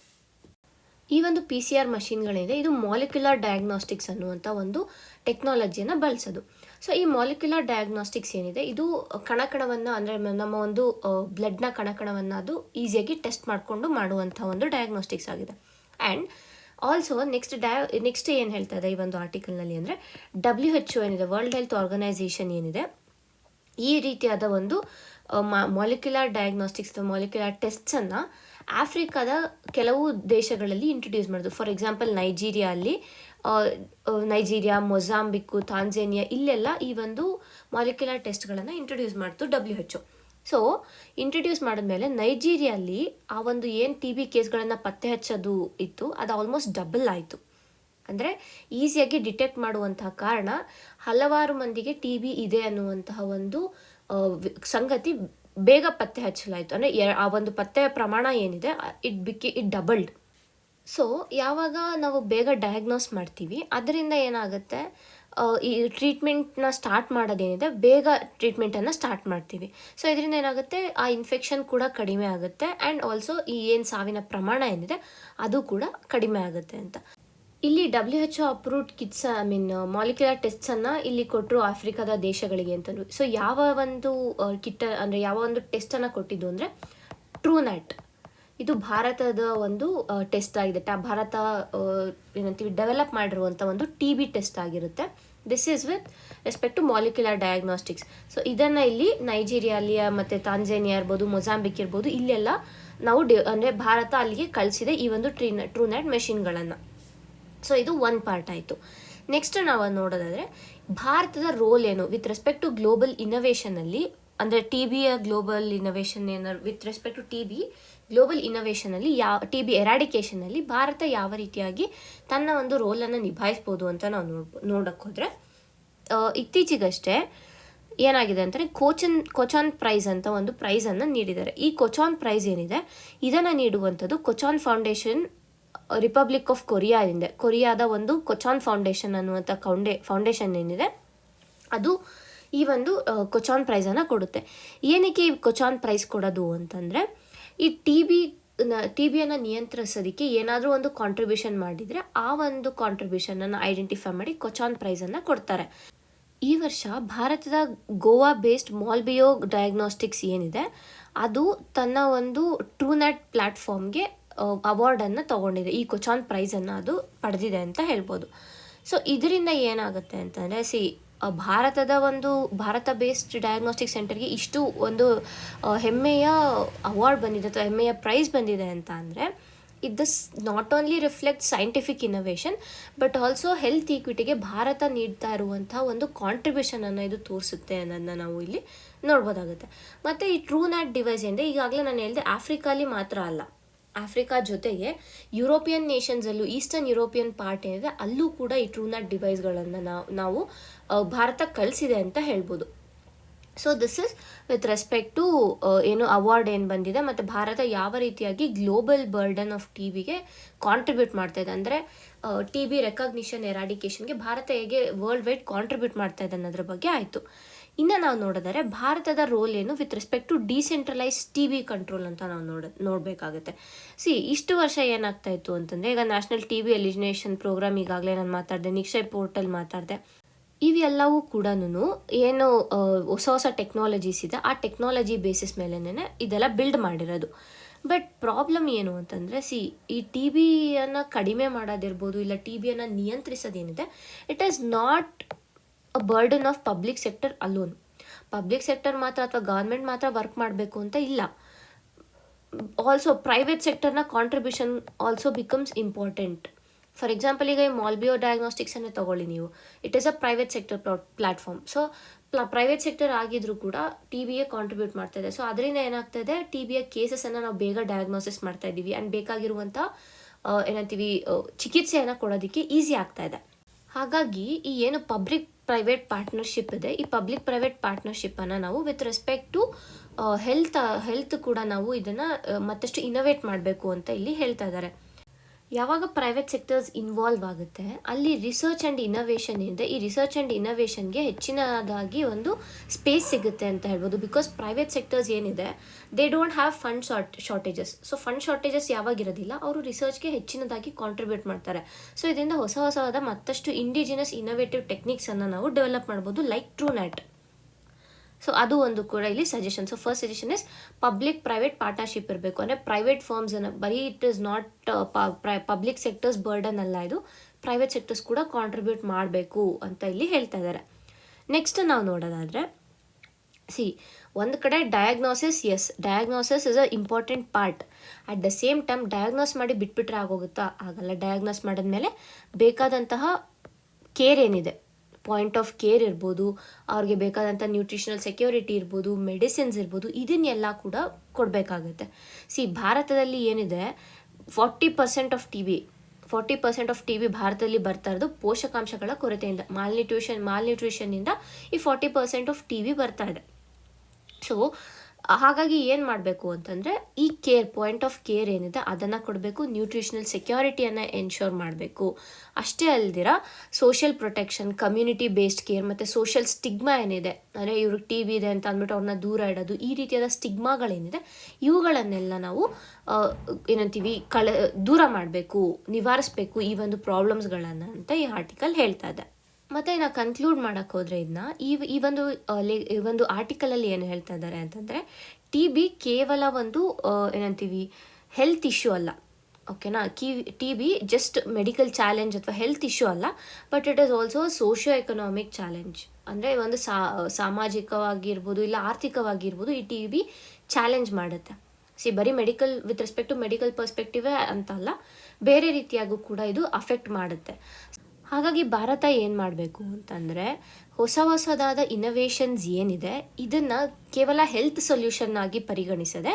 ಈ ಒಂದು PCR ಮಷಿನ್ಗಳಿದೆ, ಇದು ಮಾಲಿಕ್ಯುಲರ್ ಡಯಾಗ್ನೋಸ್ಟಿಕ್ಸ್ ಅನ್ನುವಂಥ ಒಂದು ಟೆಕ್ನಾಲಜಿಯನ್ನು ಬಳಸೋದು. ಸೊ ಈ ಮಾಲಿಕ್ಯುಲರ್ ಡಯಾಗ್ನೋಸ್ಟಿಕ್ಸ್ ಏನಿದೆ ಇದು ಕಣಕಣವನ್ನು ಅಂದರೆ ನಮ್ಮ ಒಂದು ಬ್ಲಡ್ನ ಕಣಕಣವನ್ನು ಅದು ಈಸಿಯಾಗಿ ಟೆಸ್ಟ್ ಮಾಡಿಕೊಂಡು ಮಾಡುವಂಥ ಒಂದು ಡಯಾಗ್ನೋಸ್ಟಿಕ್ಸ್ ಆಗಿದೆ. ಆ್ಯಂಡ್ ಆಲ್ಸೋ ನೆಕ್ಸ್ಟ್ ಏನು ಹೇಳ್ತಾ ಇದೆ ಈ ಒಂದು ಆರ್ಟಿಕಲ್ನಲ್ಲಿ ಅಂದರೆ WHO ಏನಿದೆ, ವರ್ಲ್ಡ್ ಹೆಲ್ತ್ ಆರ್ಗನೈಸೇಷನ್ ಏನಿದೆ, ಈ ರೀತಿಯಾದ ಒಂದು ಮಾಲಿಕ್ಯುಲರ್ ಡಯಾಗ್ನೋಸ್ಟಿಕ್ಸ್ ಅಥವಾ ಮಾಲಿಕ್ಯುಲರ್ ಟೆಸ್ಟ್ಸನ್ನು ಆಫ್ರಿಕಾದ ಕೆಲವು ದೇಶಗಳಲ್ಲಿ ಇಂಟ್ರೊಡ್ಯೂಸ್ ಮಾಡೋದು. ಫಾರ್ ಎಕ್ಸಾಂಪಲ್ ನೈಜೀರಿಯಾ, ಮೊಜಾಂಬಿಕ್ಕು, ತಾಂಜೇನಿಯಾ ಇಲ್ಲೆಲ್ಲ ಈ ಒಂದು ಮಾಲಿಕ್ಯುಲರ್ ಟೆಸ್ಟ್ಗಳನ್ನು ಇಂಟ್ರೊಡ್ಯೂಸ್ ಮಾಡ್ತು WHO. ಸೊ ಇಂಟ್ರೊಡ್ಯೂಸ್ ಮಾಡಿದ್ಮೇಲೆ ನೈಜೀರಿಯಲ್ಲಿ ಆ ಒಂದು ಏನು ಟಿ ಬಿ ಕೇಸ್ಗಳನ್ನು ಪತ್ತೆ ಹಚ್ಚೋದು ಇತ್ತು ಅದು ಆಲ್ಮೋಸ್ಟ್ ಡಬಲ್ ಆಯಿತು. ಅಂದರೆ ಈಸಿಯಾಗಿ ಡಿಟೆಕ್ಟ್ ಮಾಡುವಂತಹ ಕಾರಣ ಹಲವಾರು ಮಂದಿಗೆ ಟಿ ಬಿ ಇದೆ ಅನ್ನುವಂತಹ ಒಂದು ಸಂಗತಿ ಬೇಗ ಪತ್ತೆ ಹಚ್ಚಲಾಯಿತು. ಅಂದರೆ ಆ ಒಂದು ಪತ್ತೆಯ ಪ್ರಮಾಣ ಏನಿದೆ ಇಟ್ ಡಬಲ್ಡ್. ಸೊ ಯಾವಾಗ ನಾವು ಬೇಗ ಡಯಾಗ್ನೋಸ್ ಮಾಡ್ತೀವಿ ಅದರಿಂದ ಏನಾಗುತ್ತೆ, ಈ ಟ್ರೀಟ್ಮೆಂಟ್ನ ಸ್ಟಾರ್ಟ್ ಮಾಡೋದೇನಿದೆ ಬೇಗ ಟ್ರೀಟ್ಮೆಂಟನ್ನು ಸ್ಟಾರ್ಟ್ ಮಾಡ್ತೀವಿ. ಸೊ ಇದರಿಂದ ಏನಾಗುತ್ತೆ, ಆ ಇನ್ಫೆಕ್ಷನ್ ಕೂಡ ಕಡಿಮೆ ಆಗುತ್ತೆ ಆ್ಯಂಡ್ ಆಲ್ಸೋ ಈ ಏನು ಸಾವಿನ ಪ್ರಮಾಣ ಏನಿದೆ ಅದು ಕೂಡ ಕಡಿಮೆ ಆಗುತ್ತೆ ಅಂತ. ಇಲ್ಲಿ WHO ಅಪ್ರೂವ್ಡ್ ಕಿಟ್ಸ್ ಮಾಲಿಕ್ಯುಲರ್ ಟೆಸ್ಟ್ಸನ್ನು ಇಲ್ಲಿ ಕೊಟ್ಟರು ಆಫ್ರಿಕಾದ ದೇಶಗಳಿಗೆ ಅಂತಂದು. ಸೊ ಯಾವ ಒಂದು ಕಿಟ್ ಅಂದರೆ ಯಾವ ಒಂದು ಟೆಸ್ಟನ್ನು ಕೊಟ್ಟಿದ್ದು ಅಂದರೆ ಟ್ರೂನ್ಯಾಟ್. ಇದು ಭಾರತದ ಒಂದು ಟೆಸ್ಟ್ ಆಗಿದೆ. ಭಾರತ ಏನಂತೀವಿ ಡೆವಲಪ್ ಮಾಡಿರುವಂಥ ಒಂದು ಟಿ ಬಿ ಟೆಸ್ಟ್ ಆಗಿರುತ್ತೆ. This is with respect to molecular diagnostics. So ಇದನ್ನು ಇಲ್ಲಿ ನೈಜೀರಿಯಾಲಿ ಮತ್ತು ತಾಂಜೇನಿಯಾ ಇರ್ಬೋದು, ಮೊಜಾಂಬಿಕ್ ಇರ್ಬೋದು, ಇಲ್ಲೆಲ್ಲ ನಾವು ಅಂದರೆ ಭಾರತ ಅಲ್ಲಿಗೆ ಕಳಿಸಿದೆ ಈ ಒಂದು ಟ್ರೂನ್ಯಾಟ್ ಮೆಷಿನ್ಗಳನ್ನು. ಸೊ ಇದು ಒಂದು ಪಾರ್ಟ್ ಆಯಿತು. ನೆಕ್ಸ್ಟ್ ನಾವು ನೋಡೋದಾದರೆ ಭಾರತದ ರೋಲ್ ಏನು ವಿತ್ ರೆಸ್ಪೆಕ್ಟ್ ಟು ಗ್ಲೋಬಲ್ ಇನೋವೇಷನಲ್ಲಿ, ಅಂದರೆ ಟಿ ಬಿಯ ಗ್ಲೋಬಲ್ ಇನೋವೇಷನ್ ಏನಾದ್ರು with respect to T B global ಇನೋವೇಷನಲ್ಲಿ ಟಿ ಬಿ ಎರಾಡಿಕೇಷನಲ್ಲಿ ಭಾರತ ಯಾವ ರೀತಿಯಾಗಿ ತನ್ನ ಒಂದು ರೋಲನ್ನು ನಿಭಾಯಿಸ್ಬೋದು ಅಂತ ನಾವು ನೋಡೋಕ್ಕೆ ಹೋದರೆ ಇತ್ತೀಚೆಗಷ್ಟೇ ಏನಾಗಿದೆ ಅಂದರೆ ಕೊಚಾನ್ ಪ್ರೈಸ್ ಅಂತ ಒಂದು ಪ್ರೈಸನ್ನು ನೀಡಿದ್ದಾರೆ. ಈ ಕೊಚಾನ್ ಪ್ರೈಸ್ ಏನಿದೆ ಇದನ್ನು ನೀಡುವಂಥದ್ದು ಕೊಚಾನ್ ಫೌಂಡೇಶನ್ ರಿಪಬ್ಲಿಕ್ ಆಫ್ ಕೊರಿಯಾದ ಒಂದು ಕೊಚಾನ್ ಫೌಂಡೇಶನ್ ಅನ್ನುವಂಥ ಫೌಂಡೇಶನ್ ಏನಿದೆ ಅದು ಈ ಒಂದು ಕೊಚಾನ್ ಪ್ರೈಸನ್ನು ಕೊಡುತ್ತೆ. ಏನಕ್ಕೆ ಈ ಕೊಚಾನ್ ಪ್ರೈಸ್ ಕೊಡೋದು ಅಂತಂದರೆ ಈ ಟಿ ಬಿಯನ್ನು ನಿಯಂತ್ರಿಸೋದಕ್ಕೆ ಏನಾದರೂ ಒಂದು ಕಾಂಟ್ರಿಬ್ಯೂಷನ್ ಮಾಡಿದರೆ ಆ ಒಂದು ಕಾಂಟ್ರಿಬ್ಯೂಷನನ್ನು ಐಡೆಂಟಿಫೈ ಮಾಡಿ ಕೊಚಾನ್ ಪ್ರೈಸನ್ನು ಕೊಡ್ತಾರೆ. ಈ ವರ್ಷ ಭಾರತದ ಗೋವಾ ಬೇಸ್ಡ್ ಮಾಲ್ಬಿಯೋ ಡಯಾಗ್ನೋಸ್ಟಿಕ್ಸ್ ಏನಿದೆ ಅದು ತನ್ನ ಒಂದು ಟ್ರೂನ್ಯಾಟ್ ಪ್ಲ್ಯಾಟ್ಫಾರ್ಮ್ಗೆ ಅವಾರ್ಡನ್ನು ತೊಗೊಂಡಿದೆ. ಈ ಕೊಚಾನ್ ಪ್ರೈಸನ್ನು ಅದು ಪಡೆದಿದೆ ಅಂತ ಹೇಳ್ಬೋದು. ಸೊ ಇದರಿಂದ ಏನಾಗುತ್ತೆ ಅಂತಂದರೆ ಭಾರತ ಬೇಸ್ಡ್ ಡಯಾಗ್ನೋಸ್ಟಿಕ್ ಸೆಂಟರ್ಗೆ ಇಷ್ಟು ಒಂದು ಹೆಮ್ಮೆಯ ಅವಾರ್ಡ್ ಬಂದಿದೆ ಅಥವಾ ಹೆಮ್ಮೆಯ ಪ್ರೈಸ್ ಬಂದಿದೆ ಅಂತ ಅಂದರೆ this not only reflect scientific innovation but also health ಈಕ್ವಿಟಿಗೆ ಭಾರತ ನೀಡ್ತಾ ಇರುವಂಥ ಒಂದು ಕಾಂಟ್ರಿಬ್ಯೂಷನನ್ನು ಇದು ತೋರಿಸುತ್ತೆ ಅನ್ನೋದನ್ನ ನಾವು ಇಲ್ಲಿ ನೋಡ್ಬೋದಾಗುತ್ತೆ. ಮತ್ತು ಈ ಟ್ರೂನ್ಯಾಟ್ ಡಿವೈಸ್ ಅಂದರೆ ಈಗಾಗಲೇ ನಾನು ಹೇಳಿದೆ ಆಫ್ರಿಕಾಲಿ ಮಾತ್ರ ಅಲ್ಲ, ಆಫ್ರಿಕಾ ಜೊತೆಗೆ ಯುರೋಪಿಯನ್ ನೇಷನ್ಸಲ್ಲೂ ಈಸ್ಟರ್ನ್ ಯುರೋಪಿಯನ್ ಪಾರ್ಟ್ ಏನಿದೆ ಅಲ್ಲೂ ಕೂಡ ಈ ಟ್ರೂನ್ಯಾಟ್ ಡಿವೈಸ್ಗಳನ್ನು ನಾವು ಭಾರತ ಕಳಿಸಿದೆ ಅಂತ ಹೇಳ್ಬೋದು. So this is with respect to ಏನು ಅವಾರ್ಡ್ ಏನು ಬಂದಿದೆ ಮತ್ತು ಭಾರತ ಯಾವ ರೀತಿಯಾಗಿ ಗ್ಲೋಬಲ್ ಬರ್ಡನ್ ಆಫ್ ಟಿ ಬಿಗೆ ಕಾಂಟ್ರಿಬ್ಯೂಟ್ ಮಾಡ್ತಾ ಇದೆ, ಅಂದರೆ ಟಿ ಬಿ ರೆಕಗ್ನಿಷನ್ ಎರಾಡಿಕೇಷನ್ಗೆ ಭಾರತ ಹೇಗೆ ವರ್ಲ್ಡ್ ವೈಡ್ ಕಾಂಟ್ರಿಬ್ಯೂಟ್ ಮಾಡ್ತಾ ಇದೆ ಅನ್ನೋದ್ರ ಬಗ್ಗೆ ಆಯಿತು. ಇನ್ನು ನಾವು ನೋಡಿದರೆ ಭಾರತದ ರೋಲ್ ಏನು with respect to decentralise T B control ಅಂತ ನಾವು ನೋಡಬೇಕಾಗುತ್ತೆ. ಇಷ್ಟು ವರ್ಷ ಏನಾಗ್ತಾ ಇತ್ತು ಅಂತಂದರೆ, ಈಗ national T B elimination programme ಈಗಾಗಲೇ ನಾನು ಮಾತಾಡಿದೆ, ನಿಕ್ಷಯ್ ಪೋರ್ಟಲ್ ಮಾತಾಡಿದೆ, ಇವೆಲ್ಲವೂ ಕೂಡ ಏನು ಹೊಸ ಹೊಸ ಟೆಕ್ನಾಲಜೀಸ್ ಇದೆ ಆ ಟೆಕ್ನಾಲಜಿ ಬೇಸಿಸ್ ಮೇಲೆನೇ ಇದೆಲ್ಲ ಬಿಲ್ಡ್ ಮಾಡಿರೋದು. ಬಟ್ ಪ್ರಾಬ್ಲಮ್ ಏನು ಅಂತಂದರೆ ಈ ಟಿ ಬಿಯನ್ನು ಕಡಿಮೆ ಮಾಡೋದಿರ್ಬೋದು, ಇಲ್ಲ ಟಿ ಬಿಯನ್ನು ನಿಯಂತ್ರಿಸೋದೇನಿದೆ, it is not a burden of public sector alone. Public sector ಮಾತ್ರ ಅಥವಾ ಗೌರ್ಮೆಂಟ್ ಮಾತ್ರ ವರ್ಕ್ ಮಾಡಬೇಕು ಅಂತ ಇಲ್ಲ. ಆಲ್ಸೋ ಪ್ರೈವೇಟ್ ಸೆಕ್ಟರ್ನ contribution also becomes important. For example, ಈಗ ಈ ಮಾಲ್ಬಿಯೋ ಡಯಾಗ್ನೋಸ್ಟಿಕ್ಸನ್ನೇ ತಗೊಳ್ಳಿ ನೀವು, it is a private sector platform. So private sector ಆಗಿದ್ರೂ ಕೂಡ ಟಿ ಬಿಗೆ ಕಾಂಟ್ರಿಬ್ಯೂಟ್ ಮಾಡ್ತಾ ಇದೆ. ಸೊ ಅದರಿಂದ ಏನಾಗ್ತದೆ, ಟಿ ಬಿಯ ಕೇಸಸನ್ನು ನಾವು ಬೇಗ ಡಯಾಗ್ನೋಸಿಸ್ ಮಾಡ್ತಾ ಇದ್ದೀವಿ ಆ್ಯಂಡ್ ಬೇಕಾಗಿರುವಂಥ ಚಿಕಿತ್ಸೆಯನ್ನು ಕೊಡೋದಕ್ಕೆ ಈಸಿ ಆಗ್ತಾ ಇದೆ. ಹಾಗಾಗಿ ಈ ಏನು ಪಬ್ಲಿಕ್ ಪ್ರೈವೇಟ್ ಪಾರ್ಟ್ನರ್ಶಿಪ್ ಇದೆ, ಈ ಪಬ್ಲಿಕ್ ಪ್ರೈವೇಟ್ ಪಾರ್ಟ್ನರ್ಶಿಪ್ಪನ್ನು ನಾವು ವಿತ್ ರೆಸ್ಪೆಕ್ಟ್ ಟು ಹೆಲ್ತ್ ಕೂಡ ನಾವು ಇದನ್ನು ಮತ್ತಷ್ಟು ಇನೋವೇಟ್ ಮಾಡಬೇಕು ಅಂತ ಇಲ್ಲಿ ಹೇಳ್ತಾ ಇದ್ದಾರೆ. ಯಾವಾಗ ಪ್ರೈವೇಟ್ ಸೆಕ್ಟರ್ಸ್ ಇನ್ವಾಲ್ವ್ ಆಗುತ್ತೆ ಅಲ್ಲಿ ರಿಸರ್ಚ್ ಆ್ಯಂಡ್ ಇನೋವೇಷನ್ ಏನಿದೆ, ಈ ರಿಸರ್ಚ್ ಆ್ಯಂಡ್ ಇನೋವೇಷನ್ಗೆ ಹೆಚ್ಚಿನದಾಗಿ ಒಂದು ಸ್ಪೇಸ್ ಸಿಗುತ್ತೆ ಅಂತ ಹೇಳ್ಬೋದು. ಬಿಕಾಸ್ ಪ್ರೈವೇಟ್ ಸೆಕ್ಟರ್ಸ್ ಏನಿದೆ, they don't have fund shortages. So fund shortages ಯಾವಾಗಿರೋದಿಲ್ಲ, ಅವರು ರಿಸರ್ಚ್ಗೆ ಹೆಚ್ಚಿನದಾಗಿ ಕಾಂಟ್ರಿಬ್ಯೂಟ್ ಮಾಡ್ತಾರೆ. ಸೊ ಇದರಿಂದ ಹೊಸದಾದ ಮತ್ತಷ್ಟು ಇಂಡಿಜಿನಸ್ ಇನೋವೇಟಿವ್ ಟೆಕ್ನಿಕ್ಸನ್ನು ನಾವು ಡೆವಲಪ್ ಮಾಡ್ಬೋದು, ಲೈಕ್ ಟ್ರೂನೆಟ್. ಸೊ ಅದು ಒಂದು ಕೂಡ ಇಲ್ಲಿ suggestion. So first suggestion is public private partnership ಇರಬೇಕು. ಅಂದರೆ ಪ್ರೈವೇಟ್ ಫರ್ಮ್ಸನ್ನು ಬರೀ it is not public sectors burden ಅಲ್ಲ, ಇದು ಪ್ರೈವೇಟ್ ಸೆಕ್ಟರ್ಸ್ ಕೂಡ ಕಾಂಟ್ರಿಬ್ಯೂಟ್ ಮಾಡಬೇಕು ಅಂತ ಇಲ್ಲಿ ಹೇಳ್ತಾ ಇದ್ದಾರೆ. ನೆಕ್ಸ್ಟ್ ನಾವು ನೋಡೋದಾದರೆ ಒಂದು ಕಡೆ diagnosis, diagnosis is a important part. At the same time diagnose ಮಾಡಿ ಬಿಟ್ಬಿಟ್ರೆ ಆಗೋಗುತ್ತಾ? ಆಗಲ್ಲ. ಡಯಾಗ್ನೋಸ್ ಮಾಡಿದ್ಮೇಲೆ ಬೇಕಾದಂತಹ ಕೇರ್ ಏನಿದೆ, ಪಾಯಿಂಟ್ ಆಫ್ ಕೇರ್ ಇರ್ಬೋದು, ಅವ್ರಿಗೆ ಬೇಕಾದಂಥ ನ್ಯೂಟ್ರಿಷನಲ್ ಸೆಕ್ಯೂರಿಟಿ ಇರ್ಬೋದು, ಮೆಡಿಸಿನ್ಸ್ ಇರ್ಬೋದು, ಇದನ್ನೆಲ್ಲ ಕೂಡ ಕೊಡಬೇಕಾಗುತ್ತೆ. ಭಾರತದಲ್ಲಿ ಏನಿದೆ, 40% ಆಫ್ ಟಿ ಬಿ ಭಾರತದಲ್ಲಿ ಬರ್ತಾ ಇರೋದು ಪೋಷಕಾಂಶಗಳ ಕೊರತೆಯಿಂದ, ಮಾಲ್ನ್ಯೂಟ್ರಿಷನ್ನಿಂದ ಈ 40% ಆಫ್ ಟಿ ಬಿ ಬರ್ತಾ ಇದೆ. ಸೊ ಹಾಗಾಗಿ ಏನು ಮಾಡಬೇಕು ಅಂತಂದರೆ, ಈ ಪಾಯಿಂಟ್ ಆಫ್ ಕೇರ್ ಏನಿದೆ ಅದನ್ನು ಕೊಡಬೇಕು, ನ್ಯೂಟ್ರಿಷನಲ್ ಸೆಕ್ಯೂರಿಟಿಯನ್ನು ಎನ್ಶೋರ್ ಮಾಡಬೇಕು. ಅಷ್ಟೇ ಅಲ್ದಿರ social protection, community based care ಮತ್ತು ಸೋಷಿಯಲ್ ಸ್ಟಿಗ್ಮಾ ಏನಿದೆ, ಅಂದರೆ ಇವ್ರಿಗೆ ಟಿ ಬಿ ಇದೆ ಅಂತ ಅಂದ್ಬಿಟ್ಟು ಅವ್ರನ್ನ ದೂರ ಇಡೋದು, ಈ ರೀತಿಯಾದ ಸ್ಟಿಗ್ಮಾಗಳೇನಿದೆ ಇವುಗಳನ್ನೆಲ್ಲ ನಾವು ದೂರ ಮಾಡಬೇಕು, ನಿವಾರಿಸಬೇಕು ಈ ಒಂದು ಪ್ರಾಬ್ಲಮ್ಸ್ಗಳನ್ನು ಅಂತ ಈ ಆರ್ಟಿಕಲ್ ಹೇಳ್ತಾ ಇದೆ. ಮತ್ತು ನಾವು ಕನ್ಕ್ಲೂಡ್ ಮಾಡೋಕ್ಕೆ ಹೋದರೆ ಇದನ್ನ ಈ ಒಂದು ಆರ್ಟಿಕಲಲ್ಲಿ ಏನು ಹೇಳ್ತಾ ಇದ್ದಾರೆ ಅಂತಂದರೆ, ಟಿ ಬಿ ಕೇವಲ ಒಂದು ಹೆಲ್ತ್ ಇಶ್ಯೂ ಅಲ್ಲ. ಓಕೆನಾ, T be just medical challenge ಅಥವಾ ಹೆಲ್ತ್ ಇಶ್ಯೂ ಅಲ್ಲ, but it is also socio economic challenge. ಅಂದರೆ ಒಂದು ಸಾಮಾಜಿಕವಾಗಿರ್ಬೋದು ಇಲ್ಲ ಆರ್ಥಿಕವಾಗಿರ್ಬೋದು ಈ ಟಿ ಬಿ ಚಾಲೆಂಜ್ ಮಾಡುತ್ತೆ. ಬರೀ ವಿತ್ ರೆಸ್ಪೆಕ್ಟ್ ಟು ಮೆಡಿಕಲ್ ಪರ್ಸ್ಪೆಕ್ಟಿವೇ ಅಂತಲ್ಲ, ಬೇರೆ ರೀತಿಯಾಗೂ ಕೂಡ ಇದು ಅಫೆಕ್ಟ್ ಮಾಡುತ್ತೆ. ಹಾಗಾಗಿ ಭಾರತ ಏನು ಮಾಡಬೇಕು ಅಂತಂದರೆ, ಹೊಸದಾದ ಇನೋವೇಷನ್ಸ್ ಏನಿದೆ ಇದನ್ನು ಕೇವಲ ಹೆಲ್ತ್ ಸೊಲ್ಯೂಷನ್ ಆಗಿ ಪರಿಗಣಿಸದೆ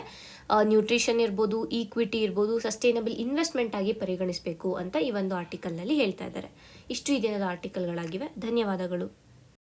ನ್ಯೂಟ್ರಿಷನ್ ಇರ್ಬೋದು, ಈಕ್ವಿಟಿ ಇರ್ಬೋದು, ಸಸ್ಟೈನಬಲ್ ಇನ್ವೆಸ್ಟ್ಮೆಂಟ್ ಆಗಿ ಪರಿಗಣಿಸಬೇಕು ಅಂತ ಈ ಒಂದು ಆರ್ಟಿಕಲ್ನಲ್ಲಿ ಹೇಳ್ತಾ ಇದ್ದಾರೆ. ಇಷ್ಟು ಈ ದಿನದ ಆರ್ಟಿಕಲ್ಗಳಾಗಿವೆ. ಧನ್ಯವಾದಗಳು.